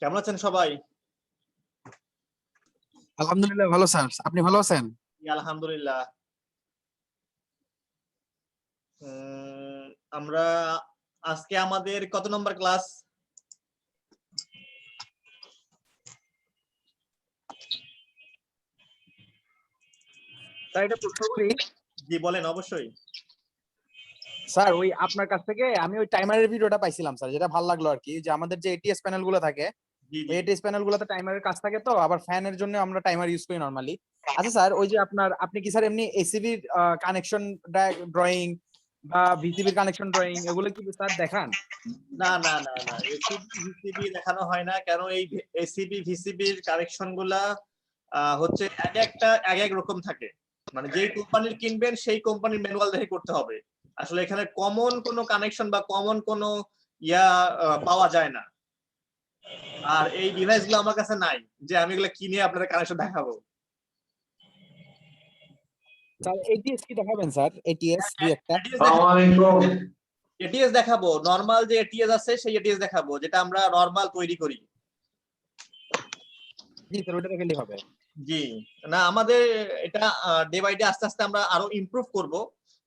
কেমন আছেন সবাই? আলহামদুলিল্লাহ ভালো স্যার, আপনি ভালো আছেন? আলহামদুলিল্লাহ। উম, আমরা আজকে আমাদের কত নম্বর ক্লাস? স্যার এটা প্রশ্ন করি। জি বলেন, অবশ্যই। স্যার ওই আপনার কাছ থেকে আমি ওই টাইমারের ভিডিওটা পাইছিলাম স্যার, যেটা ভালো লাগলো আর কি, যে আমাদের যে এটিএস প্যানেল গুলো থাকে, জি ওই জি এটিএস প্যানেল গুলোতে টাইমারের কাজ থাকে, তো আবার ফ্যানের জন্য আমরা টাইমার ইউজ করি নরমালি। আচ্ছা স্যার, ওই যে আপনি কি স্যার এমনি এসিবির কানেকশন ড্রয়িং বা ভিসিবির কানেকশন ড্রয়িং এগুলো কি স্যার দেখান? না না না না, এসিবি ভিসিবি দেখানো হয় না। কেন এই এসিবি ভিসিবির কানেকশন গুলা হচ্ছে এক এক রকম থাকে। মানে যেই কোম্পানির কিনবেন সেই কোম্পানির ম্যানুয়াল দেখে করতে হবে। আসলে এখানে কমন কোনো কানেকশন বা কমন কোনো ইয়া পাওয়া যায় না। আর এই ডিভাইস গুলো আমার কাছে নাই যে আমি এগুলো কিনে আপনাদের কানেকশন দেখাবো। স্যার এটিএস কি দেখাবেন স্যার? এটিএস দুই একটা। এটিএস দেখাবো, নরমাল যে এটিএস আছে সেই এটিএস দেখাবো, যেটা আমরা নরমাল তৈরি করি। জি স্যার, ওটা দেখালেই হবে। জি, না আমাদের এটা ডে বাই ডে আস্তে আস্তে আমরা আরো ইমপ্রুভ করব।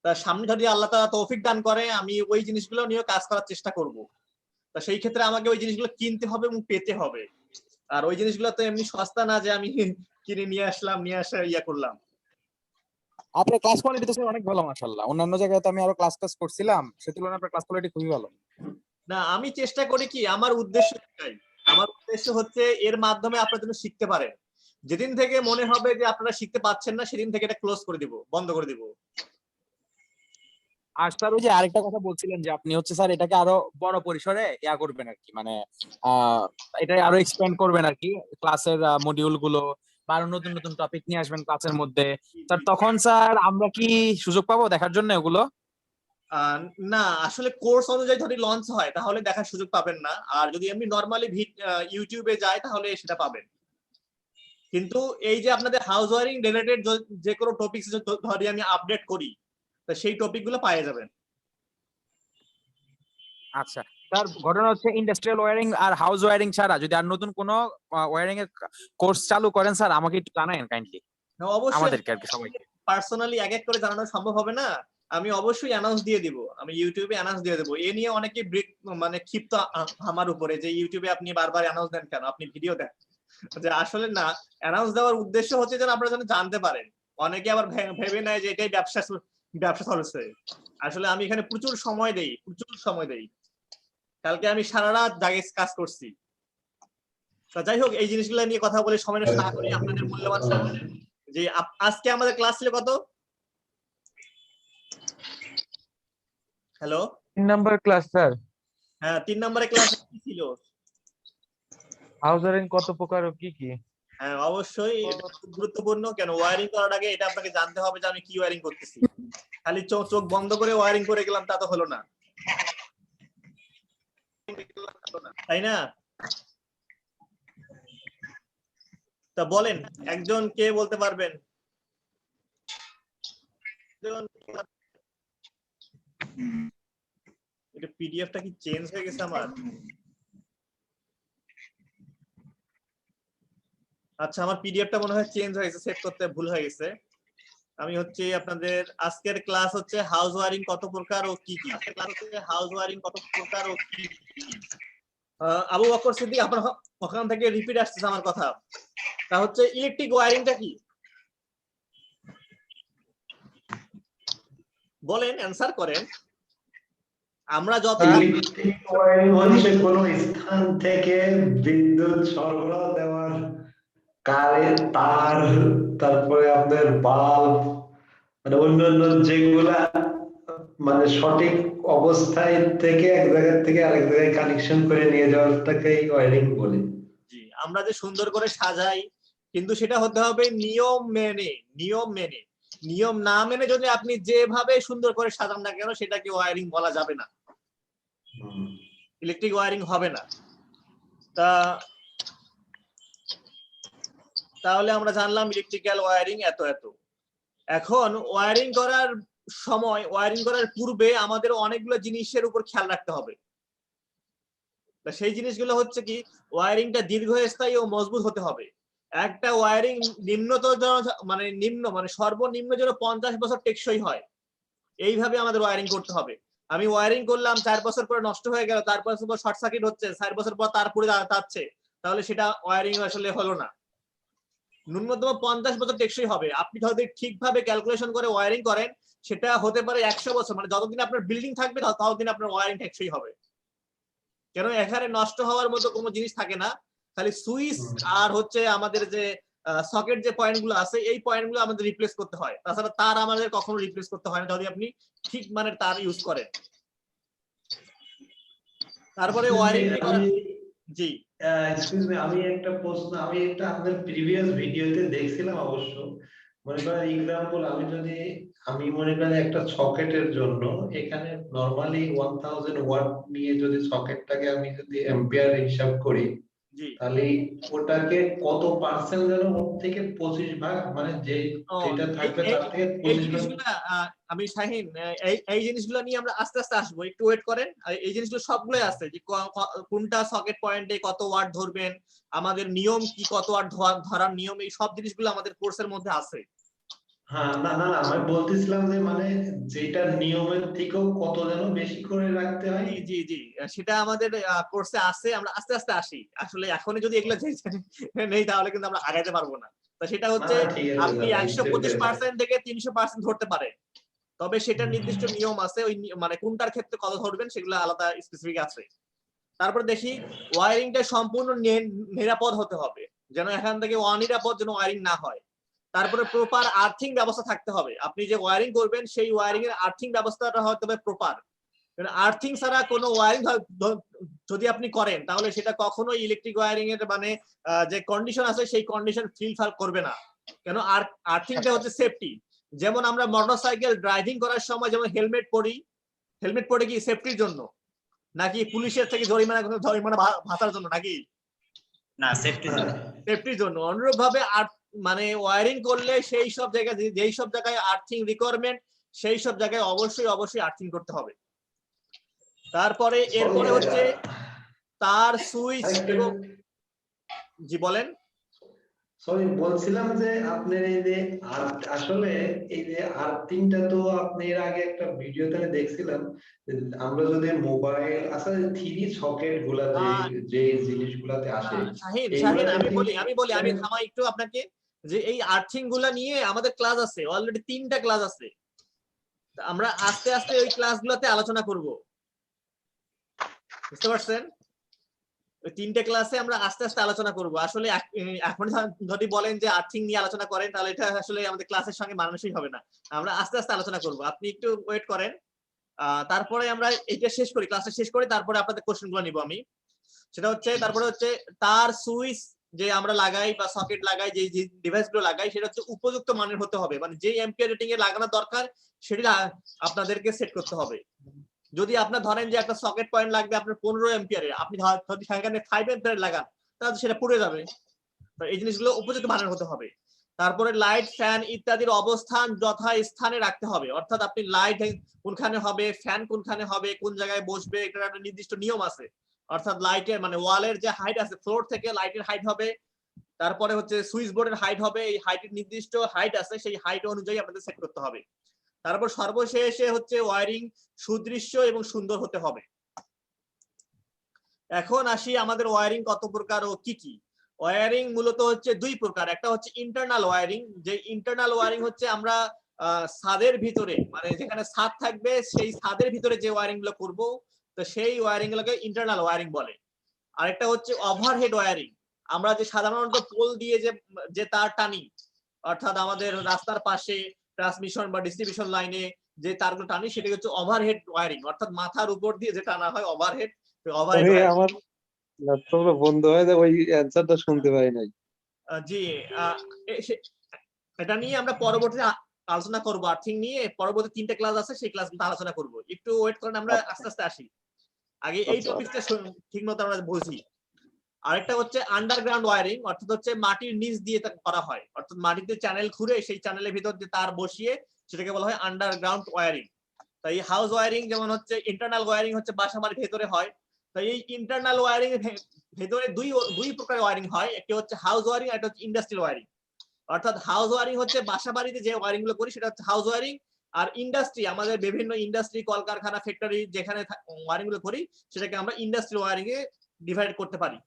তা সামনে যদি আল্লাহ তাআলা তৌফিক দান করে আমি ওই জিনিসগুলো নিয়ে কাজ করার চেষ্টা করব। তা সেই ক্ষেত্রে আমাকে ওই জিনিসগুলো কিনতে হবে এবং পেতে হবে। আর ওই জিনিসগুলো তো এমনি সস্তা না যে আমি কিনে নিয়ে আসলাম, নিয়ে আসা ইয়া করলাম। আপনার ক্লাস কোয়ালিটি তো স্যার অনেক ভালো মাশাআল্লাহ। অন্যান্য জায়গায় তো আমি আরো ক্লাস করছিলাম, সে তুলনায় আপনার ক্লাস কোয়ালিটি খুবই ভালো। না আমি চেষ্টা করি কি, আমার উদ্দেশ্য একটাই। আমার উদ্দেশ্য হচ্ছে এর মাধ্যমে আপনারা যেন শিখতে পারেন। যেদিন থেকে মনে হবে যে আপনারা শিখতে পাচ্ছেন না, সেদিন থেকে এটা ক্লোজ করে দিব, বন্ধ করে দিব। আর স্যার ওই যে আরেকটা কথা বলছিলেন যে আপনি হচ্ছে স্যার এটাকে আরো বড় পরিসরে ইয়া করবেন আর কি, মানে আহ এটা আরো এক্সপ্যান্ড করবেন আর কি, ক্লাসের মডিউল গুলো বা আরো নতুন নতুন টপিক নিয়ে আসবেন ক্লাসের মধ্যে। স্যার তখন স্যার আমরা কি সুযোগ পাবো দেখার জন্য ওগুলো? আহ, না আসলে কোর্স অনুযায়ী যদি লঞ্চ হয় তাহলে দেখার সুযোগ পাবেন না। আর যদি এমনি নর্মালি ইউটিউবে যায় তাহলে সেটা পাবেন। কিন্তু এই যে আপনাদের হাউস ওয়ারিং রিলেটেড যে কোনো টপিক ধরি আমি আপডেট করি, তো সেই টপিক গুলো পাওয়া যাবেন। আচ্ছা স্যার, ঘটনা হচ্ছে ইন্ডাস্ট্রিয়াল ওয়্যারিং আর হাউস ওয়্যারিং ছাড়া যদি আর নতুন কোনো ওয়্যারিং এর কোর্স চালু করেন স্যার, আমাকে একটু জানাবেন কাইন্ডলি, হ্যাঁ, অবশ্যই। আমাদেরকে আর কি সবাইকে। পার্সোনালি এক এক করে জানানো সম্ভব হবে না। আমি অবশ্যই অ্যানাউন্স দিয়ে দিব, আমি ইউটিউবে অ্যানাউন্স দিয়ে দেবো। এ নিয়ে অনেকে মানে ক্ষিপ্ত আমার উপরে যে ইউটিউবে আপনি বারবার অ্যানাউন্স দেন কেন, আপনি ভিডিও দেন। যে আসলে না, অ্যানাউন্স দেওয়ার উদ্দেশ্য হচ্ছে যেন আপনারা যেন জানতে পারেন। অনেকে আবার ভেবে নেয় যে এটাই ব্যবসা ব্যবসা চলছে। আসলে আমি এখানে প্রচুর সময় দেই, প্রচুর সময় দেই। কালকে আমি সারা রাত জাগে কাজ করছি। তো যাই হোক, এই জিনিসগুলো নিয়ে কথা বলে সময় নষ্ট না করি, আপনাদের মূল্যবান সময়। যে আজকে আমাদের ক্লাস ছিল কত? হ্যালো। 3 number class sir. হ্যাঁ, 3 নম্বরে ক্লাস কি ছিল? হাউস ওয়ারিং কত প্রকার ও কি কি? হ্যাঁ অবশ্যই, এটা খুব গুরুত্বপূর্ণ। কেন ওয়্যারিং করার আগে এটা আপনাকে জানতে হবে যে আমি কি ওয়্যারিং করতেছি। খালি চোখ বন্ধ করে ওয়্যারিং করে গেলাম তা তো হলো না, তাই না? তা বলেন, একজন কে বলতে পারবেন? এটা পিডিএফটা কি চেঞ্জ হয়ে গেছে আমার? আচ্ছা, আমার পিডিএফটা মনে হয় চেঞ্জ হয়ে গেছে, সেভ করতে ভুল হয়ে গেছে। আমি হচ্ছে আপনাদের আজকের ক্লাস হচ্ছে হাউস ওয়ারিং কত প্রকার ও কি কি। ক্লাস হচ্ছে হাউস ওয়ারিং কত প্রকার ও কি কি। আবু বকর সিদ্দিক, আপনার ওখান থেকে রিপিট আসছে আমার কথা। তা হচ্ছে ইলেকট্রিক ওয়্যারিংটা কি? বলেন, অ্যানসার করেন। আমরা যত ইলেকট্রিক ওয়্যারিং হচ্ছে কোনো স্থান থেকে বিদ্যুৎ সরবরাহ দেওয়ার কারেন্ট তার, তারপরে আপনার বাল্ব, মানে অন্যান্য যেগুলা মানে সঠিক অবস্থায় থেকে এক জায়গা থেকে আরেক জায়গায় কানেকশন করে নিয়ে যাওয়াটাকেই ওয়্যারিং বলে। জি, আমরা যে সুন্দর করে সাজাই, কিন্তু সেটা হতে হবে নিয়ম মেনে। নিয়ম মেনে, নিয়ম না মেনে যদি আপনি যেভাবে সুন্দর করে সাজান না কেন, সেটাকে ওয়্যারিং বলা যাবে না, ইলেকট্রিক ওয়্যারিং হবে না। তা তাহলে আমরা জানলাম ইলেকট্রিক্যাল ওয়্যারিং এত এত। এখন ওয়্যারিং করার সময়, ওয়্যারিং করার পূর্বে আমাদের অনেকগুলো জিনিসের উপর খেয়াল রাখতে হবে। তা সেই জিনিসগুলো হচ্ছে কি ওয়ারিংটা দীর্ঘস্থায়ী ও মজবুত হতে হবে। একটা ওয়ারিং মানে সর্বনিম্ন যেন 50 বছর টেকসই হয়, এইভাবে আমাদের ওয়ারিং করতে হবে। আমি ওয়ারিং করলাম 4 বছর পরে নষ্ট হয়ে গেল, 4 বছর পর শর্ট সার্কিট হচ্ছে, 4 বছর পর তারপরে যাচ্ছে, তাহলে সেটা ওয়ারিং আসলে হলো না। ন্যূনতম 50 বছর টেকসই হবে। আপনি যদি ঠিকভাবে ক্যালকুলেশন করে ওয়ারিং করেন, সেটা হতে পারে 100 বছর, মানে যতদিন আপনার বিল্ডিং থাকবে ততদিন আপনার ওয়ারিং টেকসই হবে। কেন এখানে নষ্ট হওয়ার মতো কোনো জিনিস থাকে না, খালি সুইচ আর হচ্ছে আমাদের যে সকেট যে পয়েন্টগুলো আছে এই পয়েন্টগুলো আমাদের রিপ্লেস করতে হয়। তাছাড়া তার আমাদের কখনো রিপ্লেস করতে হয় না যদি আপনি ঠিক মানের তার ইউজ করেন। তারপরে ওয়ারিং করা, জি এক্সকিউজ মি, আমি একটা প্রশ্ন, আমি একটা আপনার প্রিভিয়াস ভিডিওতে দেখছিলাম অবশ্য। মনে করেন এক্সাম্পল, আমি মনে করেন একটা সকেটের জন্য এখানে নরমালি 1000 ওয়াট নিয়ে যদি সকেটটাকে আমি যদি অ্যাম্পিয়ার হিসাব করি, জি তাহলে ওটাকে কত পার্সেন্ট যেন ওর থেকে 25 ভাগ, মানে যেটা থাকবে তার থেকে এই 25 ভাগ। জিনিসগুলো আমি শাহিন, এই জিনিসগুলো নিয়ে আমরা আস্তে আস্তে আসবো, একটু ওয়েট করেন। আর এই জিনিসগুলো সবগুলোই আছে যে কোনটা সকেট পয়েন্টে কত ওয়াট ধরবেন, আমাদের নিয়ম কি, কত ওয়াট ধরার নিয়ম, এই সব জিনিসগুলো আমাদের কোর্সের মধ্যে আছে। হ্যাঁ, না না না, আমি বলতেছিলাম যে মানে যেটা নিয়মের থেকেও কত যেন বেশি করে রাখতে হয়। জি জি জি, সেটা আমাদের কোর্সে আছে, আমরা আস্তে আস্তে আসি। আসলে এখনই যদি এগুলো নেই তাহলে কিন্তু আমরা আগাইতে পারবো না। তো সেটা না হচ্ছে না, ঠিক আছে আপনি দাদা, স্টেপ বাই স্টেপ। 125% থেকে 300% ধরতে পারেন, তবে সেটার নির্দিষ্ট নিয়ম আছে। ওই মানে কোনটার ক্ষেত্রে কত ধরবেন সেগুলো আলাদা স্পেসিফিক আছে। তারপর দেখি ওয়ারিংটা সম্পূর্ণ নিরাপদ হতে হবে, যেন এখান থেকে অনিরাপদ যেন ওয়ারিং না হয়। তারপরে প্রপার আর্থিং ব্যবস্থা থাকতে হবে। আপনি যে ওয়ারিং করবেন সেই ওয়ারিং এর আর্থিং ব্যবস্থাটা হতে হবে প্রপার। আর্থিং ছাড়া কোনো ওয়ারিং যদি আপনি করেন তাহলে সেটা কখনো ইলেকট্রিক ওয়ারিং এর মানে যে কন্ডিশন আছে সেই কন্ডিশন ফিল করবে না। কেন আর্থিংটা হচ্ছে সেফটি। যেমন আমরা মোটরসাইকেল ড্রাইভিং করার সময় যেমন হেলমেট পরি, হেলমেট পরে কি সেফটির জন্য নাকি পুলিশের থেকে জরিমানা ভাতার জন্য, নাকি না, সেফটির জন্য। সেফটির জন্য। অনুরূপ ভাবে মানে ওয়ারিং করলে সেই সব জায়গায় যেই সব জায়গায় আর্থিং রিকোয়ারমেন্ট সেই সব জায়গায় অবশ্যই আর্থিং করতে হবে। তারপরে এরপরে হচ্ছে তার সুইচ এবং, জি বলেন। সরি, বলছিলাম যে আপনার এই যে আসলে এই যে আর্থিংটা তো আপনি এর আগে একটা ভিডিওতে আমি দেখছিলাম, আমরা যদি মোবাইল আসলে থ্রি সকেট গুলা যে জিনিসগুলাতে আসে শাহিন এইগুলা আমি থামাই একটু আপনাকে, যে এই আর্থিং গুলা নিয়ে আমাদের ক্লাস আছে, অলরেডি 3টা ক্লাস আছে। আমরা আস্তে আস্তে ওই ক্লাসগুলোতে আলোচনা করব, বুঝতে পারছেন? ওই 3টে ক্লাসে আমরা আস্তে আস্তে আলোচনা করব। আসলে এখন যদি বলেন যে আর্থিং নিয়ে আলোচনা করেন তাহলে এটা আসলে আমাদের ক্লাসের সঙ্গে মানানসই হবে না। আমরা আস্তে আস্তে আলোচনা করব, আপনি একটু ওয়েট করেন। তারপরে আমরা এটা শেষ করি, ক্লাসটা শেষ করি, তারপরে আপনাদের কোশ্চেনগুলো নিব আমি। সেটা হচ্ছে তারপরে হচ্ছে তার সুইচ যে আমরা লাগাই বা সকেট লাগাই, যে ডিভাইসগুলো লাগাই সেটা হচ্ছে উপযুক্ত মানের হতে হবে, মানে যে এম্পিয়ার রেটিং এ লাগানো দরকার সেটা আপনাদেরকে সেট করতে হবে। যদি আপনার ধরেন যে একটা সকেট পয়েন্ট লাগবে আপনার 15 এম্পিয়ারের, আপনি যদি সেখানে 5 এম্পিয়ার লাগান তাহলে সেটা পুড়ে যাবে। তো এই জিনিসগুলো উপযুক্ত মানের হতে হবে। তারপরে লাইট, ফ্যান ইত্যাদির অবস্থান যথা স্থানে রাখতে হবে, অর্থাৎ আপনি লাইট কোনখানে হবে, ফ্যান কোনখানে হবে, কোন জায়গায় বসবে, এটার একটা নির্দিষ্ট নিয়ম আছে। অর্থাৎ লাইটের মানে ওয়ালের যে হাইট আছে, ফ্লোর থেকে লাইটের হাইট হবে, তারপরে হচ্ছে সুইচ বোর্ডের হাইট হবে, এই হাইটের নির্দিষ্ট হাইট আছে, সেই হাইট অনুযায়ী আপনাদের সেট করতে হবে। তারপর সর্বশেষে হচ্ছে ওয়ারিং সুদৃশ্য এবং সুন্দর হতে হবে। এখন আসি আমাদের ওয়ারিং কত প্রকার ও কি কি। ওয়ারিং মূলত হচ্ছে 2 প্রকার। একটা হচ্ছে ইন্টারনাল ওয়ারিং, যে ইন্টারনাল ওয়ারিং হচ্ছে আমরা ছাদের ভিতরে মানে যেখানে ছাদ থাকবে সেই ছাদের ভিতরে যে ওয়ারিং গুলো করবো, তো সেই ওয়ারিং গুলোকে ইন্টারনাল ওয়ারিং বলে। আরেকটা হচ্ছে ওভারহেড ওয়ারিং, আমরা যে সাধারণত পোল দিয়ে যে তার টানি, অর্থাৎ আমাদের রাস্তার পাশে ট্রান্সমিশন বা ডিস্ট্রিবিউশন লাইনে যে তারগুলো টানি সেটা হচ্ছে ওভারহেড ওয়ারিং, অর্থাৎ মাথার উপর দিয়ে যে টানা হয় ওভারহেড। আমার ল্যাপটপটা বন্ধ হয়ে যায়, ওই অ্যান্সারটা শুনতে পাই নাই। জি, এটা নিয়ে আমরা পরবর্তীতে আলোচনা করব। আর্থিং নিয়ে পরবর্তী 3টে ক্লাস আছে, সেই ক্লাসগুলো আলোচনা করব। একটু ওয়েট করেন, আমরা আস্তে আস্তে আসি। আগে এই টপিকটা ঠিক মতো আমরা বুঝি। আরেকটা হচ্ছে আন্ডারগ্রাউন্ড ওয়ারিং, অর্থাৎ হচ্ছে মাটির নিচ দিয়ে করা হয়, অর্থাৎ মাটিতে চ্যানেল খুঁড়ে সেই চ্যানেলের ভিতর দিয়ে তার বসিয়ে সেটাকে বলা হয় আন্ডারগ্রাউন্ড ওয়ারিং। তাই হাউস ওয়ারিং যেমন হচ্ছে ইন্টারনাল ওয়ারিং হচ্ছে বাসা বাড়ির ভেতরে হয়, তো এই ইন্টারনাল ওয়্যারিং এর ভেতরে দুই প্রকার ওয়্যারিং হয়, একটি হচ্ছে হাউস ওয়্যারিং আর একটা হচ্ছে ইন্ডাস্ট্রিয়াল ওয়্যারিং। অর্থাৎ হাউস ওয়্যারিং হচ্ছে বাসা বাড়িতে যে ওয়্যারিং গুলো করি সেটা হচ্ছে হাউস ওয়্যারিং, আর ইন্ডাস্ট্রি আমাদের বিভিন্ন ইন্ডাস্ট্রি, কলকারখানা, ফ্যাক্টরি যেখানে ওয়্যারিং গুলো করি সেটাকে আমরা ইন্ডাস্ট্রিয়াল ওয়্যারিং এ ডিভাইড করতে পারি।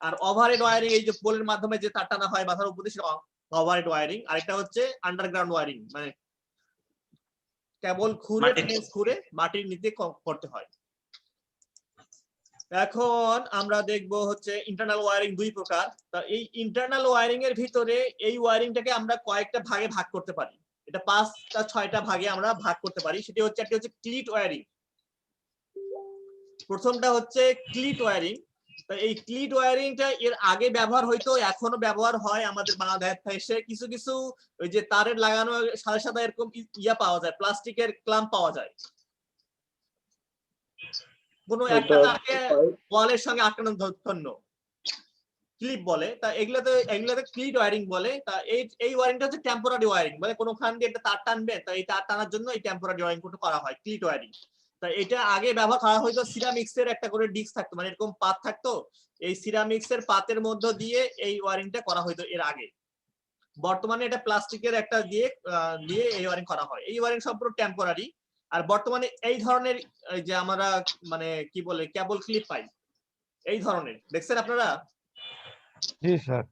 আর ওভারহেড ওয়্যারিং এই যে পোলের মাধ্যমে যে তার টানা হয় মাথার উপর দিয়ে সেটা ওভারহেড ওয়্যারিং। আরেকটা হচ্ছে আন্ডারগ্রাউন্ড ওয়্যারিং, মানে কেবল খুঁড়ে খুঁড়ে মাটির নিচে করতে হয়। এখন আমরা দেখব হচ্ছে ইন্টারনাল ওয়্যারিং দুই প্রকার। তা এই ইন্টারনাল ওয়্যারিং এর ভিতরে এই ওয়্যারিংটাকে আমরা কয়েকটা ভাগে ভাগ করতে পারি, এটা 5টা 6টা ভাগে আমরা ভাগ করতে পারি। সেটি হচ্ছে একটি হচ্ছে ক্লিট ওয়্যারিং, প্রথমটা হচ্ছে ক্লিট ওয়্যারিং। তো এই ক্লিট ওয়্যারিংটা এর আগে ব্যবহার হইতো, এখনো ব্যবহার হয় আমাদের বাংলাদেশে। কিছু কিছু ওই যে তারের লাগানো সাদা সাদা এরকম ইয়া পাওয়া যায়, প্লাস্টিকের ক্লাম্প পাওয়া যায়, কোনো একটা তারকে ওয়ালের সঙ্গে আটকানোর জন্য ক্লিপ বলে। তা এগুলোতে ক্লিট ওয়্যারিং বলে। তা এই ওয়্যারিংটা হচ্ছে টেম্পোরারি ওয়্যারিং, মানে কোনোখান দিয়ে একটা তার টানবে, তা এই তার টানার জন্য এই টেম্পোরারি ওয়্যারিং করা হয়, ক্লিট ওয়্যারিং। তা এটা আগে ব্যবহার করা হয়তো সিরামিক্স এর একটা করে ডিস্ক থাকতো, মানে এরকম পাত থাকতো, এই সিরামিক্স এর পাতের মধ্যে দিয়ে এই ওয়্যারিংটা করা হয়তো এর আগে। বর্তমানে এটা প্লাস্টিকের একটা দিয়ে এই ওয়্যারিং করা হয়। এই ওয়্যারিং সম্পূর্ণ টেম্পোরারি। আর বর্তমানে এই ধরনের যে আমরা মানে কি বলে কেবল ক্লিপ পাই, এই ধরনের দেখছেন আপনারা? জি স্যার।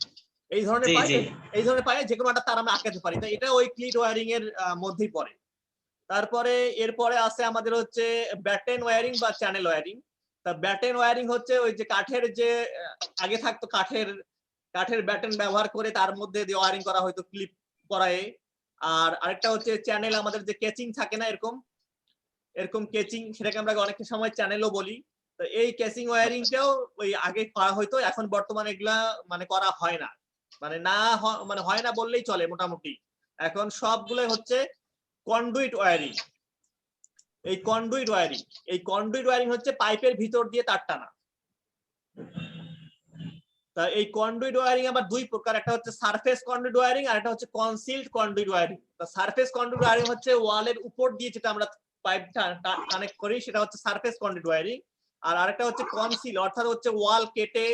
এই ধরনের পাই যে কোনো একটা তার আমরা আটকাতে পারি। তাই এটা ওই ক্লিট ওয়্যারিং এর মধ্যেই পড়ে। তারপরে এরপরে আছে আমাদের হচ্ছে ব্যাটেন ওয়্যারিং বা চ্যানেল ওয়্যারিং। তা ব্যাটেন ওয়্যারিং হচ্ছে ওই যে কাঠের যে আগে থাকতো কাঠের ব্যাটেন ব্যবহার করে তার মধ্যে দিয়ে ওয়্যারিং করা হয়তো ক্লিপ করায়। আর আরেকটা হচ্ছে চ্যানেল, আমাদের যে কেচিং থাকে না এরকম কেচিং, সেটাকে আমরা অনেক সময় চ্যানেলও বলি। তো এই কেচিং ওয়্যারিংটাও ওই আগে করা হয়তো, এখন বর্তমানে এগুলা মানে করা হয় না, মানে হয় না বললেই চলে মোটামুটি। এখন সবগুলোই হচ্ছে কন্ডুইট ওয়্যারিং। এই কন্ডুইট ওয়্যারিং হচ্ছে পাইপের ভিতর দিয়ে তার টানা। তা এই কন্ডুইট ওয়্যারিং আবার দুই প্রকার, একটা হচ্ছে সারফেস কন্ডুইট ওয়্যারিং আর একটা হচ্ছে কনসিলড কন্ডুইট ওয়্যারিং। তা সারফেস কন্ডুইট ওয়্যারিং হচ্ছে ওয়ালের উপর দিয়ে যেটা আমরা পাইপ কানেক্ট করি সেটা হচ্ছে সারফেস কন্ডুইট ওয়্যারিং। আর আরেকটা হচ্ছে কনসিল, অর্থাৎ হচ্ছে ওয়াল কেটে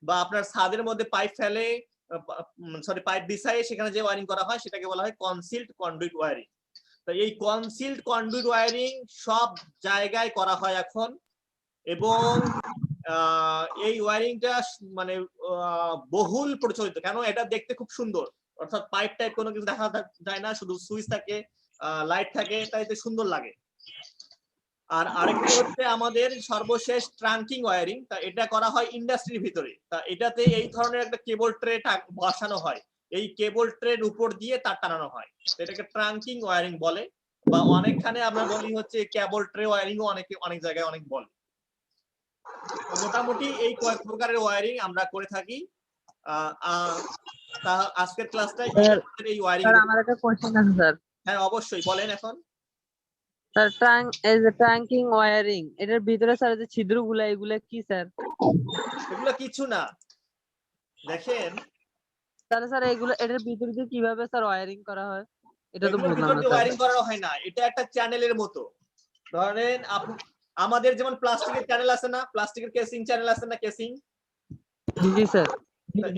বা আপনার ছাদের মধ্যে পাইপ ফেলে পাইপ বিছায়ে সেখানে যে ওয়্যারিং করা হয় সেটাকে বলা হয় কনসিলড কন্ডুইট ওয়্যারিং। তো এই কনসিলড কন্ডুইট ওয়্যারিং সব জায়গায় করা হয় এখন, এবং এই ওয়্যারিংটা মানে বহুল প্রচলিত। কেন? এটা দেখতে খুব সুন্দর, অর্থাৎ পাইপ টাইপ কোনো কিছু দেখা যায় না, শুধু সুইচ থাকে, লাইট থাকে, তাই সুন্দর লাগে। আর আরেকটা হচ্ছে আমাদের সর্বশেষ ট্রাঙ্কিং ওয়্যারিং। তা এটা করা হয় ইন্ডাস্ট্রির ভিতরে। তা এটাতে এই ধরনের একটা কেবল ট্রে বসানো হয়, এই কেবল ট্রের উপর দিয়ে তার টানানো হয়, এটাকে ট্রাঙ্কিং ওয়্যারিং বলে। বা অনেকখানে আমরা বলি হচ্ছে কেবল ট্রে ওয়্যারিং ও অনেক জায়গায় অনেক বলে। মোটামুটি এই কয়েক প্রকারের ওয়্যারিং আমরা করে থাকি। আজকের ক্লাসটা এই ওয়্যারিং। স্যার আমার একটা কোশ্চেন আছে স্যার। হ্যাঁ অবশ্যই বলেন। এখন স্যার ট্যাঙ্কিং ওয়্যারিং এটার ভিতরে স্যার যে ছিদ্রগুলো এগুলো কি স্যার? এগুলো কিছু না, দেখেন তাহলে স্যার এগুলো এটার ভিতরে দিয়ে কিভাবে স্যার ওয়্যারিং করা হয় এটা তো এগুলোর বুঝলাম ভিতর না দিয়ে স্যার। ওয়্যারিং করা হয় না, এটা একটা চ্যানেলের মতো। ধরেন আমাদের যেমন প্লাস্টিকের চ্যানেল আছে না, প্লাস্টিকের কেসিং চ্যানেল আছে না, কেসিং, জি স্যার।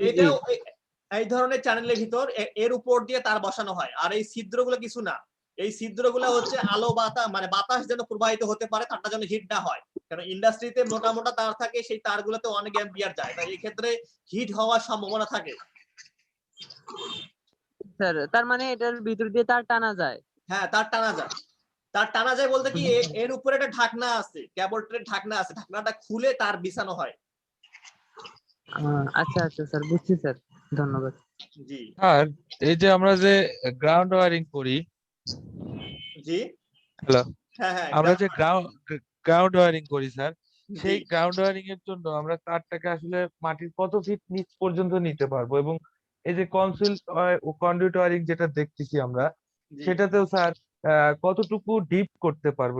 এটা এই ধরনের চ্যানেলের ভিতর এর উপর দিয়ে তার বসানো হয়। আর এই ছিদ্রগুলো কিছু না, এই ছিদ্রগুলো হচ্ছে আলো মানে বাতাস যেন প্রবাহিত হতে পারে, তারটা যেন হিট না হয়। কারণ ইন্ডাস্ট্রিতে মোটা মোটা তার থাকে, সেই তারগুলোতে অনেক অ্যাম্পিয়ার যায়, তাই এই ক্ষেত্রে হিট হওয়ার সম্ভাবনা থাকে। স্যার তার মানে এটার ভিতর দিয়ে তার টানা যায়? হ্যাঁ তার টানা যায় বলতে কি এর উপরে একটা ঢাকনা আছে, কেবল ট্রের ঢাকনা আছে, ঢাকনাটা খুলে তার বিছানো হয়। আচ্ছা আচ্ছা স্যার, বুঝছি স্যার, ধন্যবাদ। জি আর এই যে আমরা যে গ্রাউন্ড ওয়্যারিং করি, জি হ্যালো, হ্যাঁ হ্যাঁ আমরা যে গ্রাউন্ড ওয়্যারিং করি স্যার, সেই জি। গ্রাউন্ড ওয়্যারিং এর জন্য আমরা তারটাকে আসলে মাটির কত ফিট নিচ পর্যন্ত নিতে পারবো? এবং এই যে কন্ডুইট ওয়্যারিং যেটা দেখতেছি আমরা, জি। সেটাতেও স্যার কতটুকু ডিপ করতে পারবো?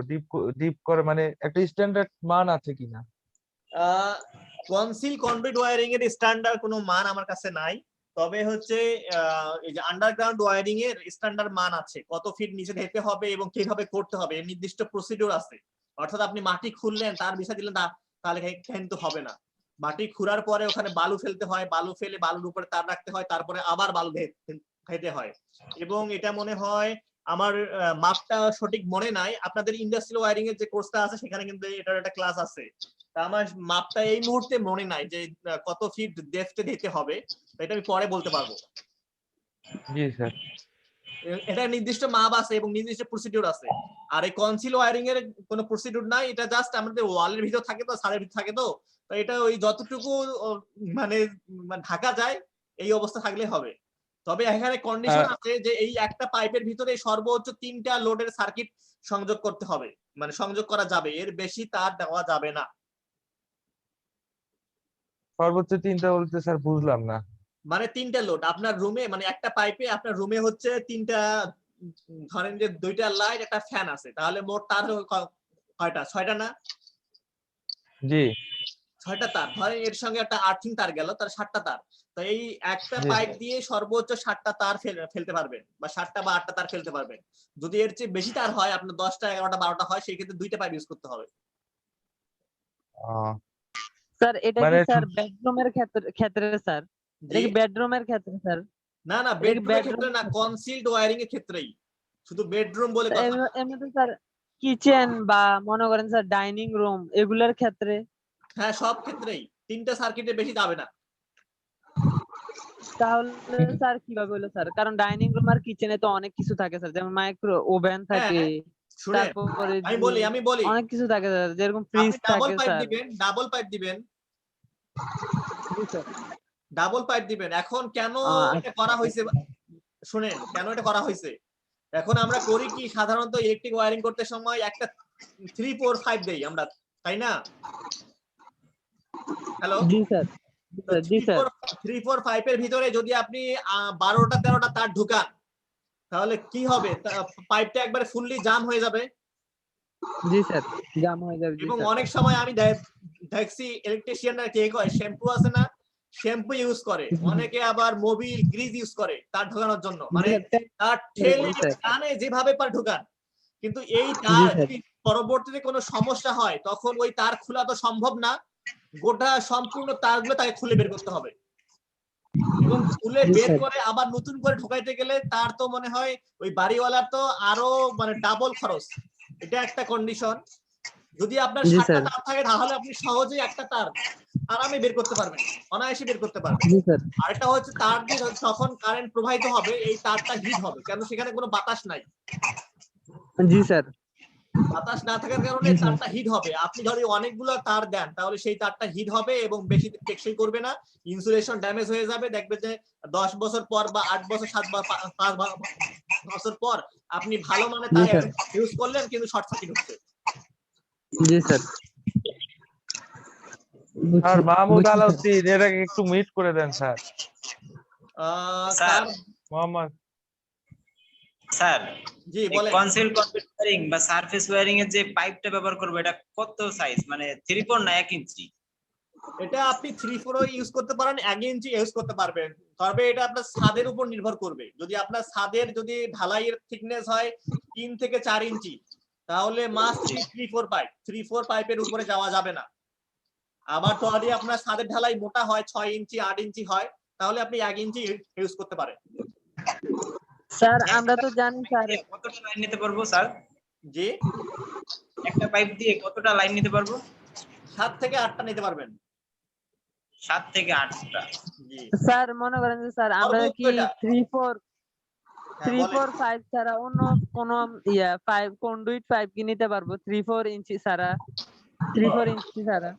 ডিপ করে মানে একটা স্ট্যান্ডার্ড মান আছে কিনা? কনসিল কন্ডুইট ওয়্যারিং এর স্ট্যান্ডার্ড কোনো মান আমার কাছে নাই, তবে হচ্ছে এই যে আন্ডারগ্রাউন্ড ওয়্যারিং এর স্ট্যান্ডার্ড মান আছে, কত ফিট নিচে যেতে হবে এবং কিভাবে করতে হবে, এর নির্দিষ্ট প্রসিডিউর আছে। অর্থাৎ আপনি মাটি খুললেন, তার বিছাই দিলেন, তাহলে কিন্তু হবে না। মাটি খুঁড়ার পরে ওখানে বালু ফেলতে হয়, বালু ফেলে বালুর উপরে তার রাখতে হয়, তারপরে আবার বালু ফেলতে হয়। এবং এটা মনে হয় আমার মাপটা সঠিক মনে নাই, আপনাদের ইন্ডাস্ট্রিয়াল ওয়্যারিং এর যে কোর্সটা আছে সেখানে কিন্তু এটার একটা ক্লাস আছে। তা আমার মাপটা এই মুহূর্তে মনে নাই যে কত ফিট ডেপথে দিতে হবে, এটা আমি পরে বলতে পারবো। জি স্যার। এটা নির্দিষ্ট মাপ আছে এবং নির্দিষ্ট প্রসিডিউর আছে। আর এই কনসিল ওয়্যারিং এর কোনো প্রসিডিউর নাই, এটা জাস্ট আমাদের ওয়ালের ভিতর থাকে তো, ছাদের ভিতর থাকে তো, এটা ওই যতটুকু মানে ঢাকা যায় এই অবস্থা থাকলে হবে। তবে এখানে কন্ডিশন আছে যে এই একটা পাইপের ভিতরে সর্বোচ্চ 3টা লোডের সার্কিট সংযোগ করতে হবে, মানে সংযোগ করা যাবে, এর বেশি তার দেওয়া যাবে না। সর্বোচ্চ 3টা বলতে স্যার বুঝলাম না। মানে 3টা লোড আপনার রুমে, মানে একটা পাইপে আপনার রুমে হচ্ছে 3টা, ধরেন যে 2টা লাইট একটা ফ্যান আছে, তাহলে মোট তার কয়টা? 6টা না? জি 6টা তার। ধরেন এর সঙ্গে একটা আর্থিং তার গেল, তার 7টা তার। তো এই একটা জি। পাইপ দিয়ে সর্বোচ্চ 7টা তার ফেলতে পারবেন, বা 7টা বা 8টা তার ফেলতে পারবেন। যদি এর চেয়ে বেশি তার হয়, আপনার 10টা 11টা 12টা হয়, সেই ক্ষেত্রে 2টা পাইপ ইউজ করতে হবে। স্যার এটা কি মানে স্যার বেডরুমের ক্ষেত্রে স্যার? এটা জি কি বেডরুমের ক্ষেত্রে স্যার? না না, এটা কি বেডরুমের বেডরুম? ক্ষেত্রে না, কনসিলড ওয়্যারিং এর ক্ষেত্রেই, শুধু বেডরুম বলে কথা না। এমনিতে স্যার কিচেন বা মনে করেন স্যার ডাইনিং রুম এগুলোর ক্ষেত্রে? হ্যাঁ, সব ক্ষেত্রেই 3টা সার্কিটের বেশি যাবে না। তাহলে স্যার কিভাবে হলো স্যার? কারণ ডাইনিং রুম আর কিচেনে তো অনেক কিছু থাকে স্যার, যেমন মাইক্রো ওভেন থাকে, হ্যাঁ, শুনেন, তারপরে আমি বলি অনেক কিছু থাকে স্যার, যেরকম ফ্রিজ আপনি ডাবল থাকে পাইপ স্যার। দিবেন, ডাবল পাইপ দিবেন, জি স্যার। ডাবল পাইপ দিবেন। এখন কেন এটা করা হয়েছে শুনেন, কেন এটা করা হয়েছে? এখন আমরা করি কি, সাধারণত ইলেকট্রিক ওয়্যারিং করতে সময় একটা 3 4 5 দেই আমরা, তাই না? হ্যালো, জি স্যার। তো জি স্যার। 3 4 5 এর ভিতরে যদি আপনি 12টা 13টা তার ঢুকান, তাহলে কি হবে? পাইপটা একবারে ফুললি জাম হয়ে যাবে। জি স্যার, জাম হয়ে যাবে। জি এবং স্যার। অনেক সময় আমি দেখছি ইলেকট্রিশিয়ানরা কি করে, শ্যাম্পু আছে না, শ্যাম্পু ইউজ করে, অনেকে আবার মোবিল গ্রিজ ইউজ করে তার ঢোকানোর জন্য, মানে তার ঠেলে টানে যেভাবে পার ঢোকান। কিন্তু এই তার যদি পরবর্তীতে কোনো সমস্যা হয়, তখন ওই তার খোলা তো সম্ভব না, গোটা সম্পূর্ণ তারগুলো তাকে খুলে বের করতে হবে। এবং খুলে বের করে আবার নতুন করে ঢোকাইতে গেলে তার তো মনে হয় ওই বাড়িওয়ালার তো আরো মানে ডাবল খরচ। এটা একটা কন্ডিশন। যদি আপনার 7টা তার থাকে, তাহলে আপনি সহজেই একটা তার আরামে বের করতে পারবেন, অনায়াসে বের করতে পারবেন। আরেকটা হচ্ছে তার দিয়ে তখন কারেন্ট প্রবাহিত হবে, এই তারটা হিট হবে, কারণ সেখানে কোনো বাতাস নাই। জি স্যার। বাতাস না থাকার কারণে তারটা হিট হবে। আপনি যদি অনেকগুলো তার দেন, তাহলে সেই তারটা হিট হবে এবং বেশি টেকসই করবে না, ইনসুলেশন ড্যামেজ হয়ে যাবে। দেখবে যে 10 বছর পর বা 8 বছর 7 বা 5 বছর পর আপনি ভালো মানে তার ইউজ করলেন, কিন্তু শর্ট সার্কিট হচ্ছে। জি স্যার। স্যার মাহমুদ আলাউদ্দিন, এটাকে একটু মিট করে দেন স্যার। স্যার মোহাম্মদ স্যার, জি এই বলেন। কনসিল কনক্রিট ওয়্যারিং বা সারফেস ওয়্যারিং এর যে পাইপটা ব্যবহার করব, এটা কত সাইজ, মানে 3/4 না 1 ইঞ্চি? এটা আপনি 3/4 ইউজ করতে পারেন, 1 ইঞ্চি ইউজ করতে পারবেন। তবে এটা আপনার ছাদের উপর নির্ভর করবে। যদি আপনার ছাদের যদি ঢালাইয়ের থিকনেস হয় 3 থেকে 4 ইঞ্চি, তাহলে মাস্ট বি 3/4 পাইপ। 3/4 পাইপের উপরে যাওয়া যাবে না। আবার যদি আপনার ছাদের ঢালাই মোটা হয়, 6 ইঞ্চি 8 ইঞ্চি হয়, তাহলে আপনি 1 ইঞ্চি ইউজ করতে পারেন। স্যার আমরা তো জানি স্যার, কতটা লাইন নিতে পারবো স্যার? জি, একটা পাইপ দিয়ে কতটা লাইন নিতে পারবো? 7 থেকে 8টা নিতে পারবেন। 7 থেকে 8টা। জি, স্যার মনে করেন যে স্যার আমরা সর্বোচ্চ কি এটা। 3 বলেন। 4 5 ছাড়া অন্য কোন 5 কন্ডুইট পাইপ কি নিতে পারবো? 3 4 ইঞ্চি ছাড়া, 3 4 ইঞ্চি ছাড়া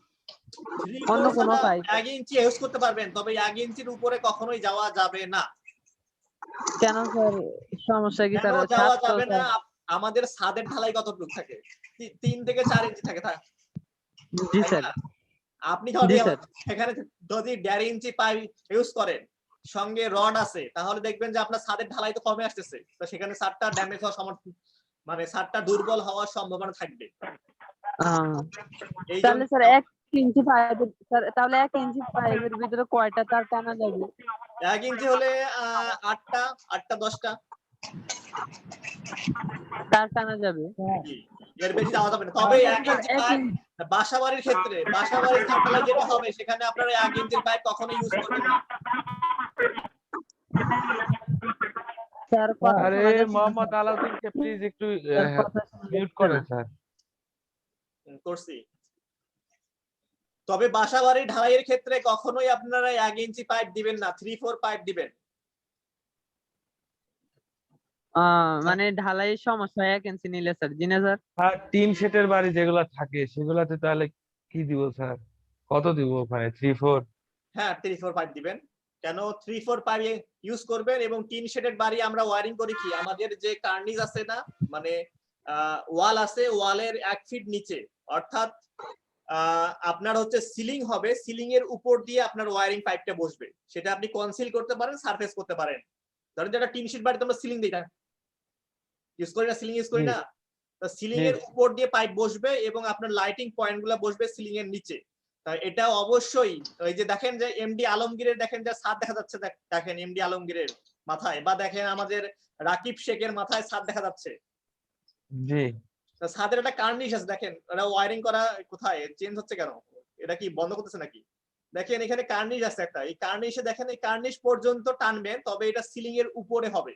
3/4 অন্য কোন ছাড়া পাইপ? 1 ইঞ্চি ইউজ করতে পারবেন, তবে 1 ইঞ্চির উপরে কখনোই যাওয়া যাবে না। কেন স্যার, সমস্যা কি কেন স্যার? যাওয়া ছাদ তো যাবে না? স্যার। আমাদের ছাদের ঢালাই কতটুকু থাকে? 3 থেকে 4 ইঞ্চি থাকে, জি তাই স্যার। না? আপনি যদি জি স্যার। সেখানে যদি 1.5 ইঞ্চি পাইপ ইউজ করেন, সঙ্গে রড আছে, তাহলে দেখবেন যে আপনার ছাদের ঢালাই তো কমে আসতেছে। তো সেখানে ছাদটা ড্যামেজ হওয়ার মানে ছাদটা দুর্বল হওয়ার সম্ভাবনা থাকবে। এই তাহলে জন্য স্যার 1 ইঞ্চি পাইপ, স্যার তাহলে 1 ইঞ্চি পাইপের ভিতরে কয়টা তার টানা যাবে? 1 ইঞ্চি হলে 8টা 10টা তার টানা যাবে? জি। এর বেশি যাওয়া যাবে না। তবে 1 ইঞ্চি পাইপ বাসাবাড়ির ক্ষেত্রে, বাসাবাড়ির সাপ্লাই যেটা হবে সেখানে আপনারা 1 ইঞ্চির পাইপ কখনোই ইউজ করবেন না। স্যার কথা আরে শোনা যাচ্ছে না, মোহাম্মদ আলাউদ্দিনকে প্লিজ একটু স্যার কথা শোনা মিউট যাচ্ছে করেন না। স্যার। করছি। তবে বাসাবাড়ি ঢালাইয়ের ক্ষেত্রে কখনোই আপনারা 1 ইঞ্চি পাইপ দিবেন না, 3-4 পাইপ দিবেন। মানে ঢালাইয়ের সমস্যা 1 ইঞ্চি নিলে স্যার। জি না স্যার? আর টিন শেডের বাড়ি যেগুলো থাকে সেগুলাতে তাহলে কি দিব স্যার? কত দিব ওখানে? 3-4? হ্যাঁ 3-4 পাইপ দিবেন। কেন 3-4 পাইপ ইউজ করবেন? এবং টিন শেডের বাড়ি আমরা ওয়্যারিং করি কি, আমাদের যে কার্নিস আছে না, মানে ওয়াল আছে, ওয়ালের 1 ফিট নিচে, অর্থাৎ আপনার হচ্ছে সিলিং হবে, সিলিং এর উপর দিয়ে আপনার ওয়্যারিং পাইপটা বসবে। সেটা আপনি কনসিল করতে পারেন, সারফেস করতে পারেন। ধরেন যেটা টিন শেড বাড়িতে আমরা সিলিং দিই না, ইউজ করি না, সিলিং ইউজ করি না, তো সিলিং এর উপর দিয়ে পাইপ বসবে এবং আপনার লাইটিং পয়েন্ট গুলা বসবে সিলিং এর নিচে। এটা অবশ্যই ওই যে দেখেন যে এমডি আলমগীরের দেখেন যে ছাদ দেখা যাচ্ছে, দেখেন এমডি আলমগীরের মাথায়, বা দেখেন আমাদের রাকিব শেখের মাথায় ছাদ দেখা যাচ্ছে। জি। ছাদের একটা কার্নিশ আছে, দেখেন এটা ওয়্যারিং করা কোথায় চেঞ্জ হচ্ছে কেন, এটা কি বন্ধ করতেছে নাকি? দেখেন এখানে কার্নিশ আছে একটা, এই কার্নিশে দেখেন এই কার্নিশ পর্যন্ত টানবেন, তবে এটা সিলিং এর উপরে হবে।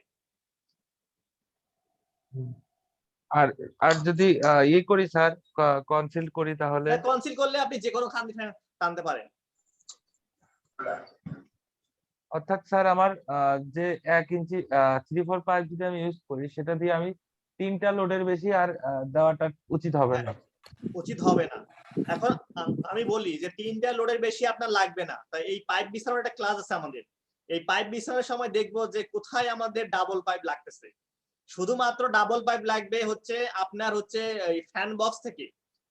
আর আর যদি ইয়ে করি স্যার, কনসিল করি তাহলে? কনসিল করলে আপনি যে কোনো খান থেকে টানতে পারেন। অর্থাৎ স্যার আমার যে 1 ইঞ্চি 3-4 পাইপ যদি আমি ইউজ করি সেটা দিয়ে আমি 3টা লোডের বেশি আর দেওয়াটা উচিত হবে না। উচিত হবে না। এখন আমি বলি যে 3টা লোডের বেশি আপনার লাগবে না। তাই এই পাইপ বিছানোর একটা ক্লাস আছে আমাদের। এই পাইপ বিছানোর সময় দেখবো যে কোথায় আমাদের ডাবল পাইপ লাগতেছে। শুধুমাত্র ডাবল পাইপ লাগবে হচ্ছে আপনার হচ্ছে এই ফ্যান বক্স থেকে,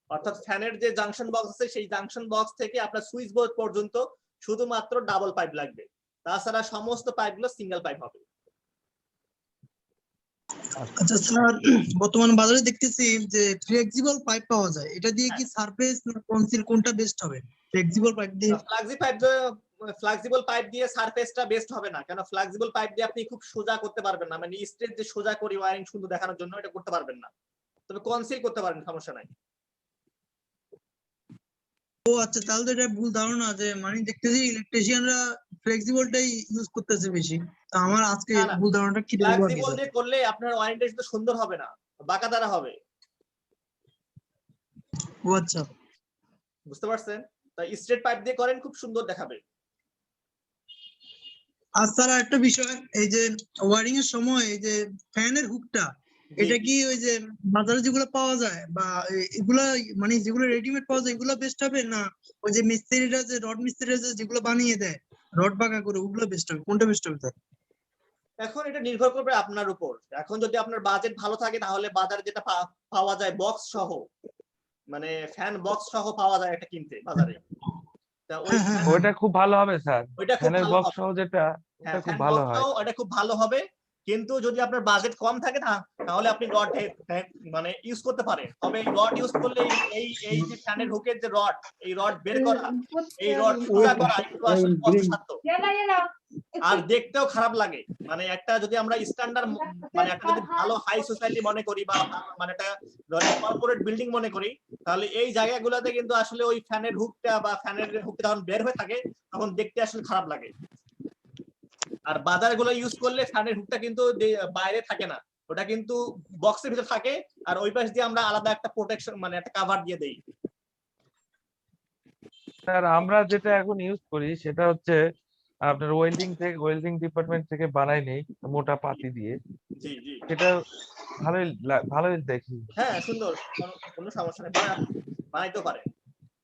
অর্থাৎ ফ্যানের যে জাংশন বক্স আছে সেই জাংশন বক্স থেকে আপনার সুইচ বোর্ড পর্যন্ত শুধুমাত্র ডাবল পাইপ লাগবে। তাছাড়া সমস্ত পাইপগুলো সিঙ্গেল পাইপ হবে। আচ্ছা স্যার, বর্তমান বাজারে দেখতেছি যে ফ্লেক্সিবল পাইপ পাওয়া যায়, এটা দিয়ে কি সারফেস না কনসিল কোনটা বেস্ট হবে? ফ্লেক্সিবল পাইপ দিয়ে ফ্লেক্সিবল পাইপ দিয়ে সারফেসটা বেস্ট হবে না। কেন ফ্লেক্সিবল পাইপ দিয়ে আপনি খুব সোজা করতে পারবেন না, মানে স্ট্রেট যে সোজা করি ওয়্যারিং সুন্দর দেখানোর জন্য এটা করতে পারবেন না। তবে কনসিল করতে পারেন, সমস্যা নাই। ও আচ্ছা, তাহলে তো এটা ভুল ধারণা, যে মানে দেখতেছি ইলেকট্রিশিয়ানরা ফ্লেক্সিবলটাই ইউজ করতেছে বেশি। তো আমার আজকে না, না, ভুল ধারণাটা কি ফ্লেক্সিবল দিয়ে করলে আপনার ওয়্যারিংটা শুধু সুন্দর হবে না, বাঁকা দ্বারা হবে। ও আচ্ছা, বুঝতে পারছেন? তাই স্ট্রেট পাইপ দিয়ে করেন, খুব সুন্দর দেখাবে। আর স্যার একটা বিষয়, এই যে ওয়ারিং এর সময় এই যে ফ্যানের হুকটা, এটা কি ওই যে বাজারে যেগুলো পাওয়া যায় বা এগুলা মানে যেগুলো রেডিমেড পাওয়া যায় এগুলো বেস্ট হবে, না ওই যে মিস্ত্রিরা যে রড মিস্ত্রিরা যেগুলো বানিয়ে দেয় রড বাঁকা করে ওগুলো বেস্ট হবে? কোনটা বেস্ট হবে স্যার? এখন এটা নির্ভর করবে আপনার উপর। এখন যদি আপনার বাজেট ভালো থাকে তাহলে বাজারে যেটা পাওয়া যায় বক্স সহ, মানে ফ্যান বক্স সহ পাওয়া যায় এটা কিনতে বাজারে, তা ওইটা খুব ভালো হবে স্যার। ওইটা খুব ফ্যানের ভালো বক্স হবে। সহ যেটা, হ্যাঁ, ওটা খুব ফ্যান ভালো বক্স হয়। সহ ওটা খুব ভালো হবে। কিন্তু যদি আপনার বাজেট কম থাকে না, তাহলে আপনি রড মানে ইউজ করতে পারেন। তবে এই রড ইউজ করলে এই এই যে ফ্যানের হুকের যে রড, এই রড বের করা, এই রড সোজা করা একটু আসলে কষ্টসাধ্য, আর দেখতেও খারাপ লাগে। মানে একটা যদি আমরা স্ট্যান্ডার্ড মানে একটা যদি ভালো হাই সোসাইটি মনে করি বা মানে একটা কর্পোরেট বিল্ডিং মনে করি, তাহলে এই জায়গাগুলোতে কিন্তু আসলে ওই ফ্যানের হুকটা বা ফ্যানের হুকটা যখন বের হয়ে থাকে তখন দেখতে আসলে খারাপ লাগে। আর বাজারগুলো ইউজ করলে ফ্যানের হুকটা কিন্তু বাইরে থাকে না, ওটা কিন্তু বক্সের ভিতরে থাকে, আর ওই পাশ দিয়ে আমরা আলাদা একটা প্রোটেকশন মানে একটা কভার দিয়ে দেই। স্যার আমরা যেটা এখন ইউজ করি সেটা হচ্ছে আপনার ওয়েল্ডিং ডিপার্টমেন্ট থেকে বানাই নেই, মোটা পাতি দিয়ে। জি জি, সেটা ভালোই দেখি। হ্যাঁ সুন্দর, কোনো সমস্যা নেই, বানাইতে পারে।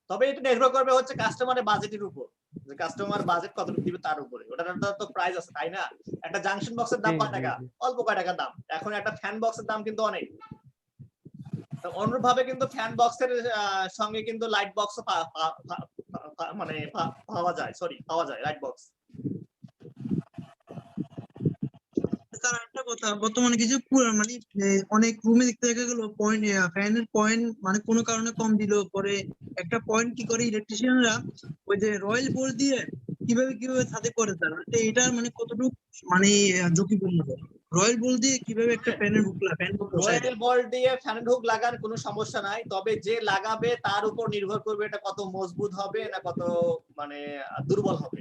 তবে এটা নির্ভর করবে হচ্ছে কাস্টমারের বাজেটের উপর, যে কাস্টমার বাজেট কতটুকু দিবে তার উপরে। ওটার তো প্রাইস আছে, তাই না? একটা জাংশন বক্সের দাম কয় টাকা? অল্প কয় টাকা দাম। এখন একটা ফ্যান বক্সের দাম কিন্তু অনেক। অনুরূপভাবে কিন্তু ফ্যান বক্সের সঙ্গে কিন্তু লাইট বক্সও মানে পাওয়া যায় লাইট বক্স। স্যার একটা কথা, বর্তমানে কিছু মানে অনেক রুমে দেখতে দেখা গেল পয়েন্ট, ফ্যানের পয়েন্ট মানে কোনো কারণে কম দিল, পরে একটা পয়েন্ট কি করে ইলেকট্রিশিয়ানরা ওই যে রয়েল বোল দিয়ে কিভাবে ছাদে করে, স্যার এটা মানে কতটুকু মানে ঝুঁকিপূর্ণ? রয়্যাল বল দিয়ে কিভাবে একটা ফ্যানের হুক বসায় রয়্যাল বল দিয়ে ফ্যানের হুক লাগান কোনো সমস্যা নাই, তবে যে লাগাবে তার উপর নির্ভর করবে এটা কত মজবুত হবে না কত মানে দুর্বল হবে।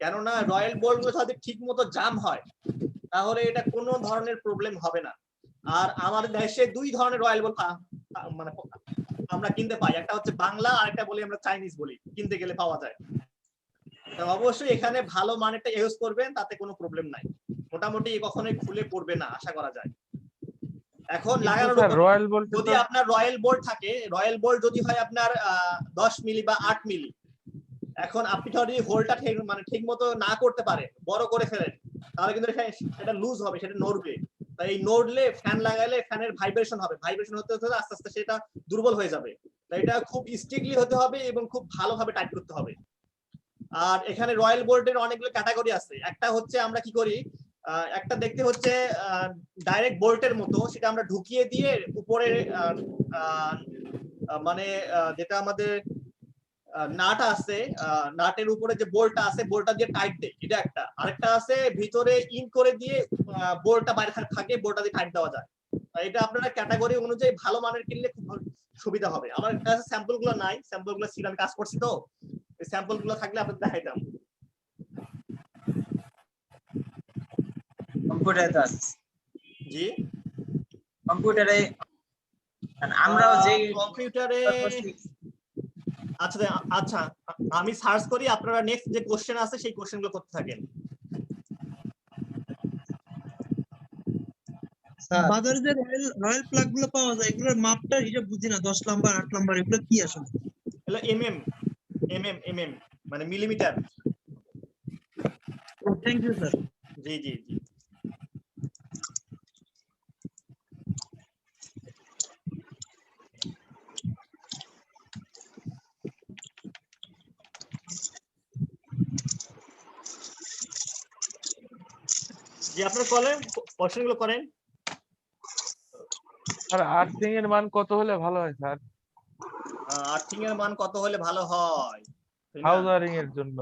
কেননা রয়্যাল বল গুলো যদি ঠিক মতো জাম হয় তাহলে এটা কোনো ধরনের প্রবলেম হবে না। আর আমাদের দেশে দুই ধরনের রয়্যাল বল মানে আমরা কিনতে পাই, একটা হচ্ছে বাংলা আর একটা বলি আমরা চাইনিজ বলি, কিনতে গেলে পাওয়া যায়। তো অবশ্যই এখানে ভালো মানেরটা ইউজ করবেন, তাতে কোনো প্রবলেম নাই, মোটামুটি কখনোই খুলে পড়বে না আশা করা যায়। এখন লাগানোর স্যার উপর, রয়্যাল বলতে যদি আপনার রয়্যাল বোল্ট থাকে, রয়্যাল বোল্ট যদি হয় আপনার 10 মিলি বা 8 মিলি, এখন আপনি যদি হোলটা ঠিক মানে ঠিক মতো না করতে পারে, বড় করে ফেলেন, তাহলে কিন্তু এটা লুজ হবে, সেটা নড়বে। তাই এই নড়লে ফ্যান লাগাইলে ফ্যানের ভাইব্রেশন হবে, ভাইব্রেশন হতে হতে আস্তে আস্তে সেটা দুর্বল হয়ে যাবে। তাই এটা খুব স্ট্রিক্টলি হতে হবে এবং খুব ভালোভাবে টাইট করতে হবে। আর এখানে রয়্যাল বোল্টের অনেকগুলো ক্যাটাগরি আছে। একটা হচ্ছে আমরা কি করি, একটা দেখতে হচ্ছে ডাইরেক্ট বোল্টের মতো, সেটা আমরা ঢুকিয়ে দিয়ে উপরে মানে যেটা আমাদের নাট আছে, নাটের উপরে যে বোল্টটা আছে বোল্টটা দিয়ে টাইট দেয়, এটা একটা। আরেকটা আছে ভিতরে ইন করে দিয়ে বোল্টটা বাইরে থাকে, বোল্টটা দিয়ে টাইট দেওয়া যায়। এটা আপনারা ক্যাটাগরি অনুযায়ী ভালো মানের কিনলে খুব সুবিধা হবে। আমার কাছে স্যাম্পল গুলো নাই, স্যাম্পল গুলো ছিল আমি কাজ করছি, তো এই স্যাম্পল গুলো থাকলে আপনাদের দেখাইতাম। কম্পিউটারে তো আছে। জি কম্পিউটারে আমরাও যে কম্পিউটারে আচ্ছা আচ্ছা, আমি সার্চ করি, আপনারা নেক্সট যে কোশ্চেন আছে সেই কোশ্চেন গুলো করতে থাকেন। বাজারে যে রয়্যাল প্লাগ গুলো পাওয়া যায়, এগুলোর মাপটা হিসাব বুঝি না, 10 নাম্বার 8 নাম্বার এগুলো কি আসলে? হলো এমএম মানে মিলিমিটার। Thank you sir. জি জি জি। জি আপনারা করেন, কোশ্চেনগুলো করেন। স্যার আর্থিং এর মান কত হলে ভালো হয় স্যার? আর্থিং এর মান কত হলে ভালো হয়? হাউস ওয়ারিং এর জন্য,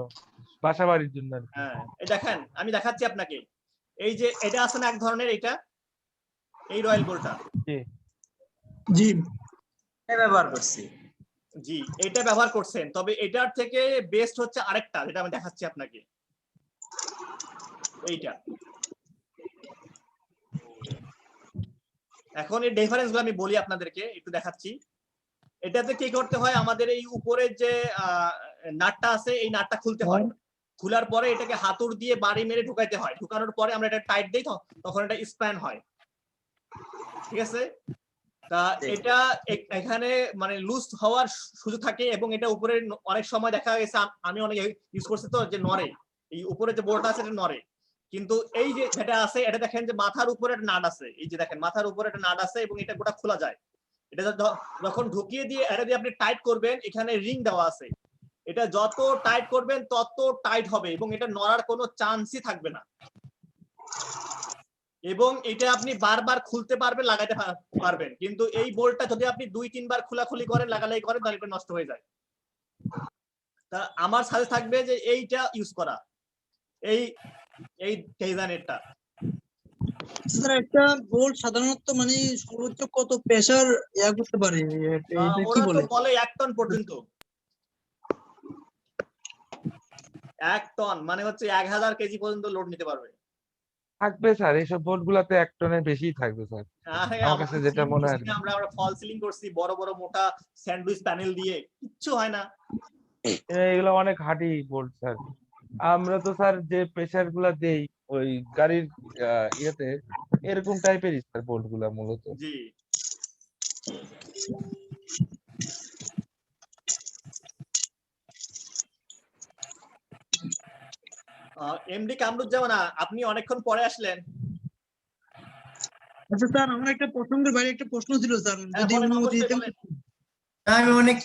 বাসা বাড়ির জন্য আর কি। হ্যাঁ এই দেখেন আমি দেখাচ্ছি আপনাকে, এই যে এটা আছে না এক ধরনের, এটা এই রয়্যাল বোল্টটা, জি ব্যবহার করছি। জি এটা ব্যবহার করছেন, তবে এটার থেকে বেস্ট হচ্ছে আরেকটা যেটা আমি দেখাচ্ছি আপনাকে, এইটা। এখন এই ডিফারেন্স গুলো আমি বলি আপনাদেরকে, একটু দেখাচ্ছি। এটাতে কি করতে হয়, আমাদের এই উপরে যে নাটটা আছে এই নাটটা খুলতে হয়, খোলার পরে এটাকে হাতুড় দিয়ে বাড়ি মেরে ঢুকাইতে হয়, ঢুকানোর পরে আমরা এটা টাইট দেই, তখন এটা স্প্যান হয়, ঠিক আছে? তা এটা এখানে মানে লুজ হওয়ার সুযোগ থাকে, এবং এটা উপরে অনেক সময় দেখা গেছে, আমি অনেক ইউজ করছি তো, যে নড়ে, এই উপরে যে বোর্ডটা আছে এটা নড়ে। কিন্তু এই যে যেটা আছে এটা দেখেন যে মাথার উপরে একটা নাট আছে, এই যে দেখেন মাথার উপরে একটা নাট আছে এবং এটা গোটা খোলা যায়। এটা যখন ঢুকিয়ে দিয়ে এটা দিয়ে আপনি টাইট করবেন, এখানে রিং দেওয়া আছে, এটা যত টাইট করবেন তত টাইট হবে এবং এটা নড়ার কোনো চান্সই থাকবে না। এবং এটা আপনি বারবার খুলতে পারবেন, লাগাইতে পারবেন, কিন্তু এই বোল্টটা যদি আপনি 2-3 বার খোলাখুলি করেন, লাগালাই করেন, তাহলে এটা নষ্ট হয়ে যায়। তা আমার সাজেস্ট থাকবে যে এইটা ইউজ করা, এই টেইজানেরটা। স্যার একটা বোল্ট সাধারণত মানে সর্বোচ্চ কত প্রেসার করতে পারে, এটা কি ওরা তো বলে? বলে 1 টন পর্যন্ত। 1 টন মানে হচ্ছে 1000 কেজি পর্যন্ত লোড নিতে পারবে। থাকবে স্যার, এইসব বোর্ড গুলাতে 1 টনের বেশি থাকবে স্যার, আমার কাছে যেটা মনে হয়। আমরা ফল সিলিং করছি বড় বড় মোটা স্যান্ডউইচ প্যানেল দিয়ে, কিচ্ছু হয় না। এগুলো অনেক হার্ডি বোর্ড স্যার। আমরা তো স্যার যে প্রেসার গুলা দেই ওই গাড়ির ইয়েতে, এরকম টাইপেরই স্যার বোর্ড গুলা মূলত। জি এমডি কামরুজ্জামান, আপনি অনেকক্ষণ পরে আসলেন। আচ্ছা স্যার, আমার একটা প্রসঙ্গের বাইরে একটা প্রশ্ন ছিল স্যার, যদি অনুমতি দিতেন। আমি অনেক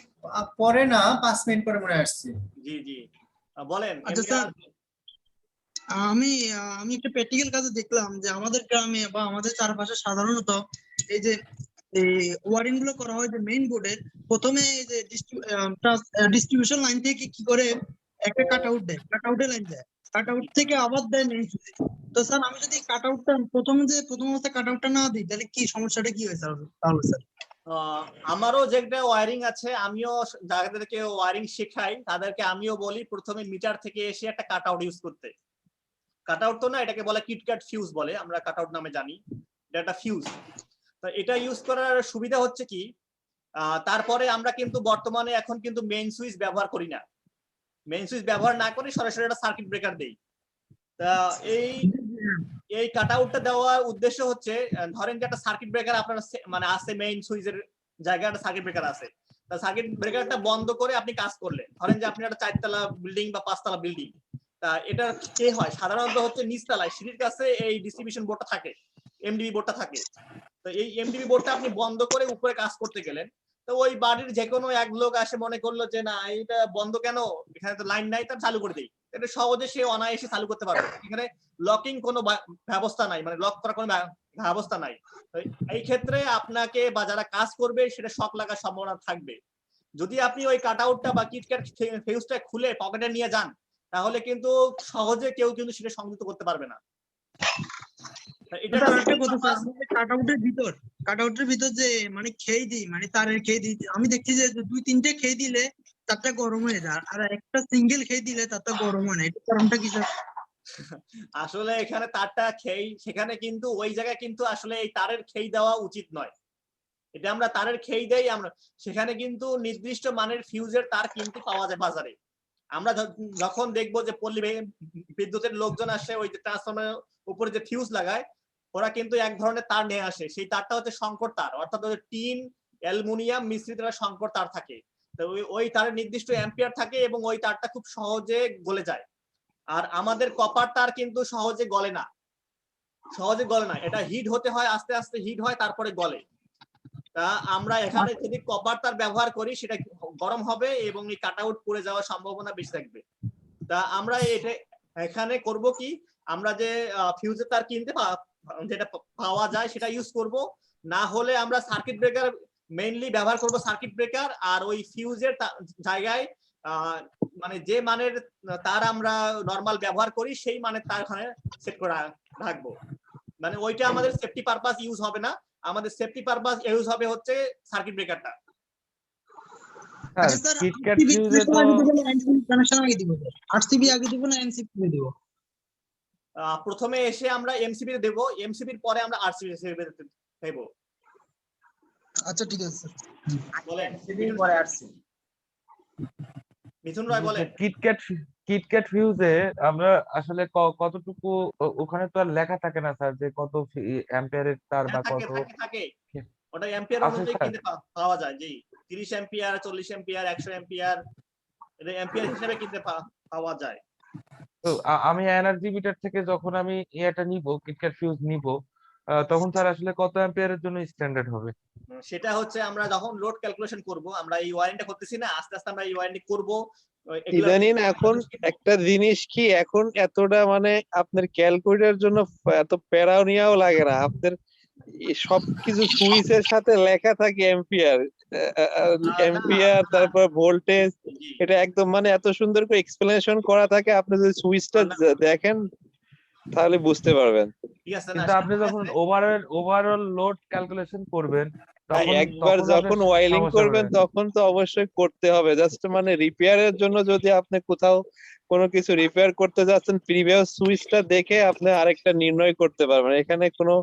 পরে না, 5 মিনিট পরে মনে আসছি। জি জি বলেন। আচ্ছা স্যার, আমি একটা প্র্যাকটিক্যাল কাজে দেখলাম যে আমাদের গ্রামে বা আমাদের চারপাশে সাধারণত এই যে ওয়ারিং গুলো করা হয় যে মেইন বোর্ডের, প্রথমে এই যে ডিস্ট্রিবিউশন লাইন থেকে কি করে একটা কাট আউটের লাইন দেয়, কাট আউট থেকে আবার দেয় মেইন সুইচ। তো স্যার আমি যদি কাট আউটটা প্রথম অবস্থায় কাট আউটটা না দিই তাহলে কি সমস্যাটা কি হয় তাহলে স্যার? আমারও যেটা ওয়ারিং আছে, আমিও যাদেরকে ওয়ারিং শেখাই তাদেরকে আমিও বলি প্রথমে মিটার থেকে এসে একটা কাট আউট ইউজ করতে। কাট আউট তো না, এটাকে বলে কিটক্যাট ফিউজ বলে, আমরা কাট আউট নামে জানি। এটা একটা ফিউজ। তো এটা ইউজ করার সুবিধা হচ্ছে কি, তারপরে আমরা কিন্তু বর্তমানে এখন কিন্তু মেইন সুইচ ব্যবহার করি না। মেইন সুইচ ব্যবহার না করে সরাসরি একটা সার্কিট ব্রেকার দেই। তা এই কাট আউটটা দেওয়ার উদ্দেশ্য হচ্ছে, ধরেন যে একটা সার্কিট ব্রেকার আপনার মানে আছে, মেইন সুইচের জায়গায় একটা সার্কিট ব্রেকার আছে। তা সার্কিট ব্রেকারটা বন্ধ করে আপনি কাজ করলেন, ধরেন যে আপনি একটা 4 তলা বিল্ডিং বা 5 তলা বিল্ডিং। তা এটা কে হয় সাধারণত হচ্ছে নিচতলায় সিঁড়ির কাছে এই ডিস্ট্রিবিউশন বোর্ডটা থাকে, এমডিবি বোর্ডটা থাকে। তো এই এমডিবি বোর্ডটা আপনি বন্ধ করে উপরে কাজ করতে গেলেন, তো ওই বাড়ির যে কোনো এক লোক আসে মনে করলো যে না এটা বন্ধ কেন, এখানে তো লাইন নাই, তার চালু করে দেই। এটা সহজে সে অনায়াসে চালু করতে পারবে, এখানে লকিং কোনো ব্যবস্থা নাই, মানে লক করার কোনো ব্যবস্থা নাই। এই ক্ষেত্রে আপনাকে বা যারা কাজ করবে সেটা শক লাগার সম্ভাবনা থাকবে। যদি আপনি ওই কাট আউটটা বা কিটক্যাট ফিউজটা খুলে পকেটে নিয়ে যান, তাহলে কিন্তু সহজে কেউ কিন্তু সেটা সংযুক্ত করতে পারবে না। এটা কাট আউটের ভিতর যে মানে খেই দিই, মানে তারের খেই দিই, আমি দেখছি যে 2-3টে খেই দিলে তারটা গরম হয়ে যায়, আর একটা সিঙ্গেল খেই দিলে তারটা গরম হয় না, এটা কারণটা কি স্যার? আসলে এখানে তারটা খেই, সেখানে কিন্তু ওই জায়গায় কিন্তু আসলে এই তারের খেই দেওয়া উচিত নয়। এটা আমরা তারের খেই দেই, আমরা সেখানে কিন্তু নির্দিষ্ট মানের ফিউজের তার কিনতে পাওয়া যায় বাজারে। আমরা যখন দেখবো যে পল্লী বিদ্যুতের লোকজন আসে ওই যে ট্রান্সফরমারের উপরে যে ফিউজ লাগায়, ওরা কিন্তু এক ধরনের তার নিয়ে আসে, সেই তারটা হচ্ছে শঙ্কর তার, অর্থাৎ টিন অ্যালুমিনিয়াম মিশ্রিত শঙ্কর তার থাকে। তো ওই তারের নির্দিষ্ট অ্যাম্পিয়ার থাকে এবং ওই তারটা খুব সহজে গলে যায়। আর আমাদের কপার তার কিন্তু সহজে গলে না, এটা হিট হতে হয়, আস্তে আস্তে হিট হয় তারপরে গলে। তা আমরা এখানে যদি কপার তার ব্যবহার করি সেটা গরম হবে এবং এই কাট আউট পড়ে যাওয়ার সম্ভাবনা বেশি থাকবে। তা আমরা এটা এখানে করব কি, আমরা যে ফিউজের তার কিনতে যেটা পাওয়া যায় সেটা ইউজ করব, না হলে আমরা সার্কিট ব্রেকার মেইনলি ব্যবহার করব, সার্কিট ব্রেকার। আর ওই ফিউজের জায়গায় মানে যে মানের তার আমরা নরমাল ব্যবহার করি সেই মানের তার ওখানে সেট করে রাখবো। মানে ওইটা আমাদের সেফটি পারপাস ইউজ হবে না, আমাদের সেফটি পারপাস ইউজ হবে হচ্ছে সার্কিট ব্রেকারটা। আচ্ছা স্যার, কিটক্যাট ফিউজে তো কানেকশন আগে দিব, আরসিবি আগে দিব না এমসিবি দিব? প্রথমে এসে আমরা এমসিবি দেব, এমসিবির পরে আমরা আরসিবি দেব। আচ্ছা ঠিক আছে স্যার, বলেন এমসিবির পরে আরসিবি। মিথুন রায় বলেন। কিটক্যাট ফিউজে আমরা আসলে কতটুকু ওখানে তো আর লেখা থাকে না স্যার যে কত অ্যাম্পিয়ারের তার বা কত থাকে ওটা অ্যাম্পিয়ার অনুযায়ী কিনতে পাওয়া যায়। জি, 30 অ্যাম্পিয়ার, 40 অ্যাম্পিয়ার, 100 অ্যাম্পিয়ার, এটা অ্যাম্পিয়ার হিসেবে কিনতে পাওয়া যায়। তো আমি এনার্জি মিটার থেকে যখন আমি এটা নিব, কিটক্যাট ফিউজ নিব, তখন স্যার আসলে কত অ্যাম্পিয়ারের জন্য স্ট্যান্ডার্ড হবে? সেটা হচ্ছে আমরা যখন লোড ক্যালকুলেশন করব, আমরা এই ওয়ারেন্টটা করতেছি না, আস্তে আস্তে আমরা এই ওয়ারেন্টি করব। ইদানিং এখন একটা জিনিস কি, এখন এতটা মানে আপনার ক্যালকুলেটরের জন্য এত প্যারাও নেওয়াও লাগে না, আপনার সবকিছু সুইচের সাথে লেখা থাকে এম্পিয়ার তারপর ভোল্টেজ, এটা একদম মানে এত সুন্দর করে এক্সপ্লেনেশন করা থাকে, আপনি যদি সুইচটা দেখেন তাহলে বুঝতে পারবেন। কিন্তু আপনি যখন ওভারঅল লোড ক্যালকুলেশন করবেন একবার যখন ওয়াইলিং করবেন তখন তো অবশ্যই করতে হবে, জাস্ট মানে রিপেয়ারের জন্য যদি আপনি কোথাও কোনো কিছু রিপেয়ার করতে যাচ্ছেন, প্রিভিয়াস সুইচটা দেখে আপনি আরেকটা নির্ণয় করতে পারবেন, এখানে কোনো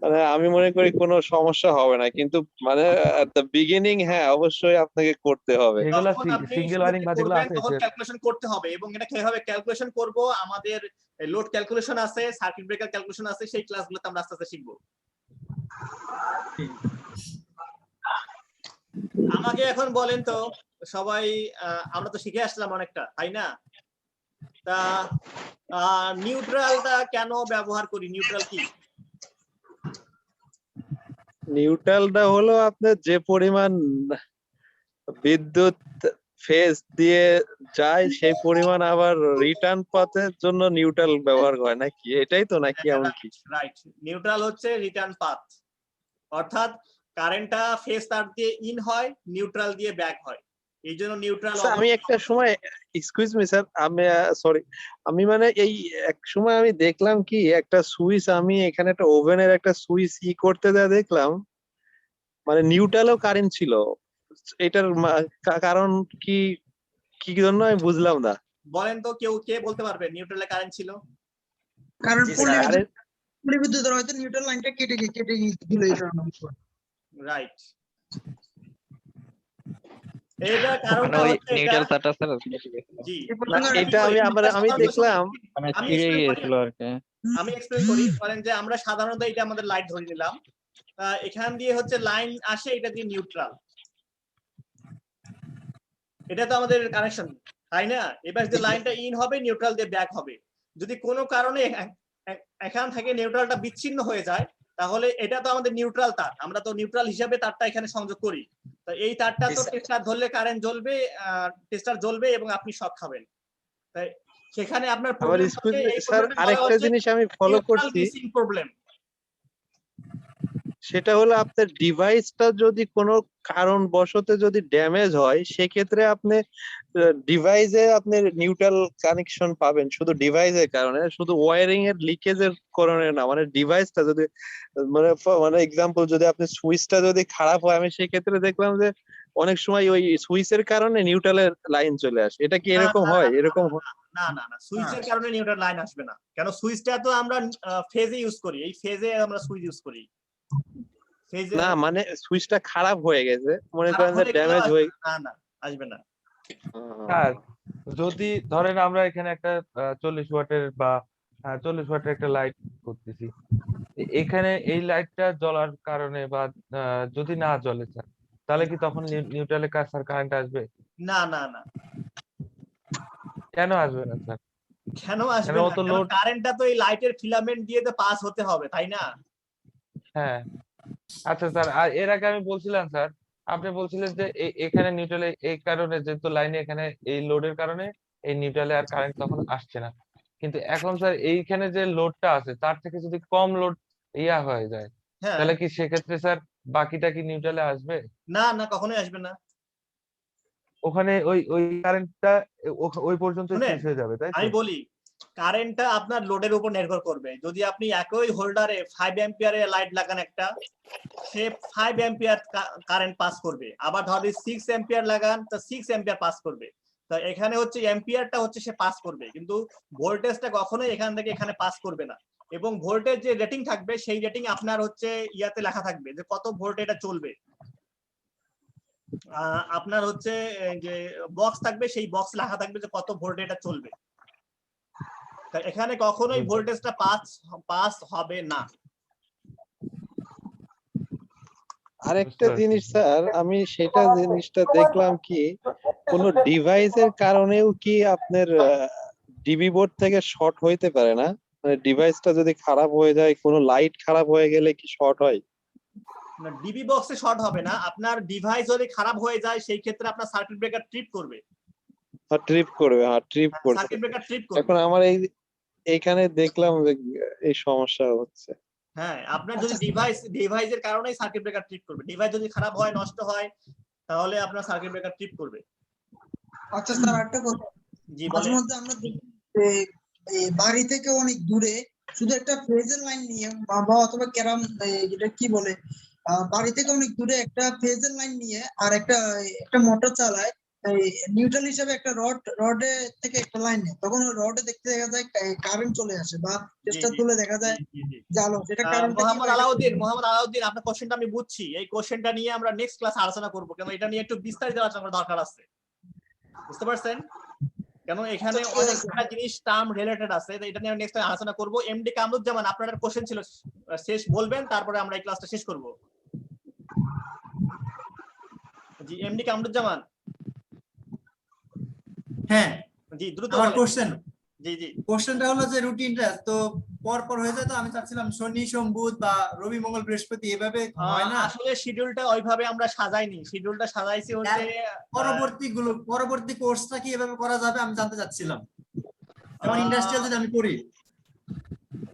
মানে আমি মনে করি কোনো সমস্যা হবে না। কিন্তু মানে এট দ্য বিগিনিং হ্যাঁ অবশ্যই আপনাকে করতে হবে, এগুলো সিঙ্গেল ওয়ারিং বা যেগুলো আছে তখন ক্যালকুলেশন করতে হবে। এবং এটা কিভাবে ক্যালকুলেশন করব, আমাদের লোড ক্যালকুলেশন আছে, সার্কিট ব্রেকার ক্যালকুলেশন আছে, সেই ক্লাসগুলোতে আমরা আস্তে আস্তে শিখব। আমাকে এখন বলেন তো সবাই, আমরা তো শিখে আসলাম অনেকটা, তাই না? তা নিউট্রালটা কেন ব্যবহার করি? নিউট্রাল কি? নিউট্রালটা হলো আপনার যে পরিমাণ বিদ্যুৎ ফেজ দিয়ে যায় সেই পরিমাণ আবার রিটার্ন পথের জন্য নিউট্রাল ব্যবহার হয় নাকি, এটাই তো নাকি? এমন কি? রাইট, নিউট্রাল হচ্ছে রিটার্ন পাথ, অর্থাৎ কারেন্টটা ফেজ তার দিয়ে ইন হয়, নিউট্রাল দিয়ে ব্যাক হয়। এই জন্য নিউট্রাল স্যার আমি একটা সময়, এক্সকিউজ মি স্যার, আমি সরি, আমি মানে এই এক সময় আমি দেখলাম কি একটা সুইচ, আমি এখানে একটা ওভেনের একটা সুইচ করতে দেয়া দেখলাম, মানে নিউট্রালও কারেন্ট ছিল। এটার কারণ কি, কি জন্য আমি বুঝলাম না। বলেন তো কে বলতে পারবে নিউট্রালে কারেন্ট ছিল? কারণ জি, পল্লী স্যার। বিদ্যুৎ পল্লী বিদ্যুতের হয়তো নিউট্রাল লাইনটা কেটে দিল এই কারণে। রাইট। এটার কারণটা ওই হচ্ছে এটা, নিউট্রাল তারটা স্যার জি না, এটা আমি দেখলাম মানে আমি ছিঁড়ে explain করি। গিয়েছিল আর কি। আমি এক্সপ্লেইন করি। ধরেন যে আমরা সাধারণত এটা আমাদের লাইট ধরে নিলাম, এখান দিয়ে হচ্ছে লাইন আসে, এটা দিয়ে নিউট্রাল, এটা তো আমাদের কানেকশন, তাই না? এবার যে লাইনটা ইন হবে, নিউট্রাল দিয়ে ব্যাক হবে। যদি কোনো কারণে এখান থেকে নিউট্রালটা বিচ্ছিন্ন হয়ে যায়, তাহলে এটা তো আমাদের নিউট্রাল তার, আমরা তো নিউট্রাল হিসাবে তারটা এখানে সংযোগ করি। তো এই তারটা তো টেস্টার ধরলে কারেন্ট জ্বলবে, টেস্টার জ্বলবে এবং আপনি শক খাবেন। তাই সেখানে আপনার আবার প্রবলেম এক্সকিউজ হচ্ছে, মি এই স্যার, প্রবলেমটা বলা আরেকটা হচ্ছে জিনিস আমি ফলো নিউট্রাল করছি, মিসিং প্রবলেম। সেটা হলো আপনার ডিভাইসটা যদি কোনো কারণবশত যদি ড্যামেজ হয়, সেক্ষেত্রে আপনি ডিভাইসে আপনি নিউট্রাল কানেকশন পাবেন, শুধু ডিভাইসের কারণে, শুধু ওয়্যারিং এর লিকেজের কারণে না। মানে ডিভাইসটা যদি মানে এক্সাম্পল, যদি আপনি সুইচটা যদি খারাপ হয়, আমি সেক্ষেত্রে দেখলাম যে অনেক সময় ওই সুইচের কারণে নিউট্রালের লাইন চলে আসে। এটা কি এরকম হয়? এরকম না, সুইচের কারণে নিউট্রাল লাইন আসবে না। কেন, সুইচটা তো আমরা ফেজে ইউজ করি, এই ফেজে আমরা সুইচ ইউজ করি। ফেজে না, মানে সুইচটা খারাপ হয়ে গেছে, মনে করেন যে ড্যামেজ হয়ে, না আসবে না। স্যার যদি ধরেন আমরা এখানে একটা 40 ওয়াটের বা 40 ওয়াটের একটা লাইট করতেছি, এখানে এই লাইটটা জ্বলার কারণে বা যদি না জ্বলে স্যার, তাহলে কি তখন নিউট্রালে স্যার কারেন্ট আসবে? না, কেন আসবে না স্যার? কেন আসবে কেন না? অত লোড? কারেন্টটা তো এই লাইটের ফিলামেন্ট দিয়ে তো পাস হতে হবে, তাই না? হ্যাঁ, আচ্ছা স্যার, আর এর আগে আমি বলছিলাম স্যার, আপনি বলছিলেন যে এখানে নিউট্রালে এই কারণে, যেহেতু লাইনে এখানে এই লোডের কারণে এই নিউট্রালে আর কারেন্ট তখন আসছে না, কিন্তু এখন স্যার এইখানে যে লোডটা আছে তার থেকে যদি কম লোড হয়ে যায়, হ্যাঁ। তাহলে কি সেক্ষেত্রে স্যার বাকিটা কি নিউট্রালে আসবে? না, কখনোই আসবে না। ওখানে ওই কারেন্টটা ওই পর্যন্ত শুনেন, শেষ হয়ে যাবে, তাই তো? আমি বলি, কারেন্টটা আপনার লোডের উপর নির্ভর করবে। যদি আপনি একই হোল্ডারে 5 অ্যাম্পিয়ারের লাইট লাগান একটা, সে 5 অ্যাম্পিয়ার কারেন্ট পাস করবে। আবার ধর 6 অ্যাম্পিয়ার লাগান, তো 6 অ্যাম্পিয়ার পাস করবে। তো এখানে হচ্ছে অ্যাম্পিয়ারটা হচ্ছে সে পাস করবে, কিন্তু ভোল্টেজটা কখনোই এখান থেকে এখানে পাস করবে না। এবং ভোল্টেজ যে রেটিং থাকবে, সেই রেটিং আপনার হচ্ছে ইয়াতে লেখা থাকবে যে কত ভোল্ট এটা চলবে। আপনার হচ্ছে যে বক্স থাকবে, সেই বক্স লেখা থাকবে যে কত ভোল্ট এটা চলবে। এখানে কখনোই ভোল্টেজটা পাস হবে না। আরেকটা জিনিস স্যার, আমি সেটা জিনিসটা দেখলাম কি, কোন ডিভাইসের কারণেও কি আপনার ডিবি বোর্ড থেকে শর্ট হইতে পারে না? মানে ডিভাইসটা যদি খারাপ হয়ে যায়, কোনো লাইট খারাপ হয়ে গেলে কি শর্ট হয়? ডিবি বক্সে শর্ট হবে না, আপনার ডিভাইস যদি খারাপ হয়ে যায়, সেই ক্ষেত্রে আপনার সার্কিট ব্রেকার ট্রিপ করবে। ট্রিপ করবে, হ্যাঁ ট্রিপ করবে। সার্কিট ব্রেকার ট্রিপ করবে। এখন আমার এইখানে দেখলাম যে এই সমস্যা হচ্ছে। হ্যাঁ, আপনার যদি ডিভাইসের কারণেই সার্কিট ব্রেকার ট্রিপ করবে। ডিভাইস যদি খারাপ হয়, নষ্ট হয়, তাহলে আপনার সার্কিট ব্রেকার ট্রিপ করবে। আচ্ছা স্যার, একটা কথা, জি মাঝে বলেন। মধ্যে আমরা দেখি যে এই বাড়ি থেকে অনেক দূরে শুধু একটা ফেজের লাইন নিয়ে বা অথবা ক্যারাম, যেটা কি বলে, বাড়ি থেকে অনেক দূরে একটা ফেজের লাইন নিয়ে আর একটা মোটর চালায়, নিউট্রাল হিসেবে একটা রডে থেকে একটা লাইন নেয়, তখন ওই রডে দেখতে দেখা যায় কারেন্ট চলে আসে, বা টেস্টার তুলে দেখা যায় জালো, যেটা কারণটা কি? মোহাম্মদ আলাউদ্দিন, আপনার কোশ্চেনটা আমি বুঝছি। এই কোশ্চেনটা নিয়ে আমরা নেক্সট ক্লাসে আলোচনা করব, কেন এটা নিয়ে একটু বিস্তারিত আলোচনা করার দরকার আছে। বুঝতে পারছেন? কেন এখানে অনেকটা জিনিস টার্ম রিলেটেড আছে, এটা নিয়ে নেক্সট টাইম আলোচনা করব। এমডি কামরুজ্জামান, আপনার একটা কোশ্চেন ছিল, শেষ বলবেন, তারপরে আমরা এই ক্লাসটা শেষ করব। জি এমডি কামরুজ্জামান। হ্যাঁ, জি দ্রুত আমার বলেন। কোশ্চেন, জি কোশ্চেনটা হলো যে রুটিনটা তো পর হয়ে যায়, তো আমি চাচ্ছিলাম শনি সোম বুধ বা রবি মঙ্গল বৃহস্পতি এভাবে হয় না। আসলে শিডিউলটা ওইভাবে আমরা সাজাইনি, শিডিউলটা সাজাইছি হচ্ছে পরবর্তী কোর্সটা কি এভাবে করা যাবে আমি জানতে চাচ্ছিলাম, যেমন ইন্ডাস্ট্রিয়াল যদি আমি করি।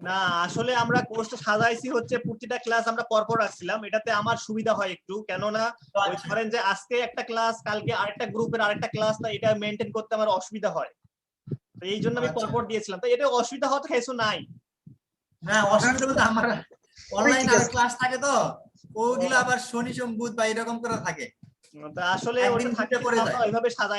না আসলে আমরা কোর্সটা সাজাইছি হচ্ছে প্রতিটা ক্লাস আমরা পরপর রাখছিলাম, এটাতে আমার সুবিধা হয় একটু, কেননা ওই ধরেন যে আজকে একটা ক্লাস কালকে আরেকটা গ্রুপের আরেকটা ক্লাস, না এটা মেনটেন করতে আমার অসুবিধা হয়, তো এই জন্য আমি আচ্ছা। পরপর দিয়েছিলাম। তো এটা অসুবিধা হওয়ার তো কিছু নাই। না অসুবিধা বলতে আমার অনলাইন ঠিক আর আছে। ক্লাস থাকে তো, ওগুলো আবার শনি সোম বুধ বা এরকম করে থাকে, তো আসলে একদিন ওটা থাকে ছুটে পড়ে যায়। ওইভাবে সাজাই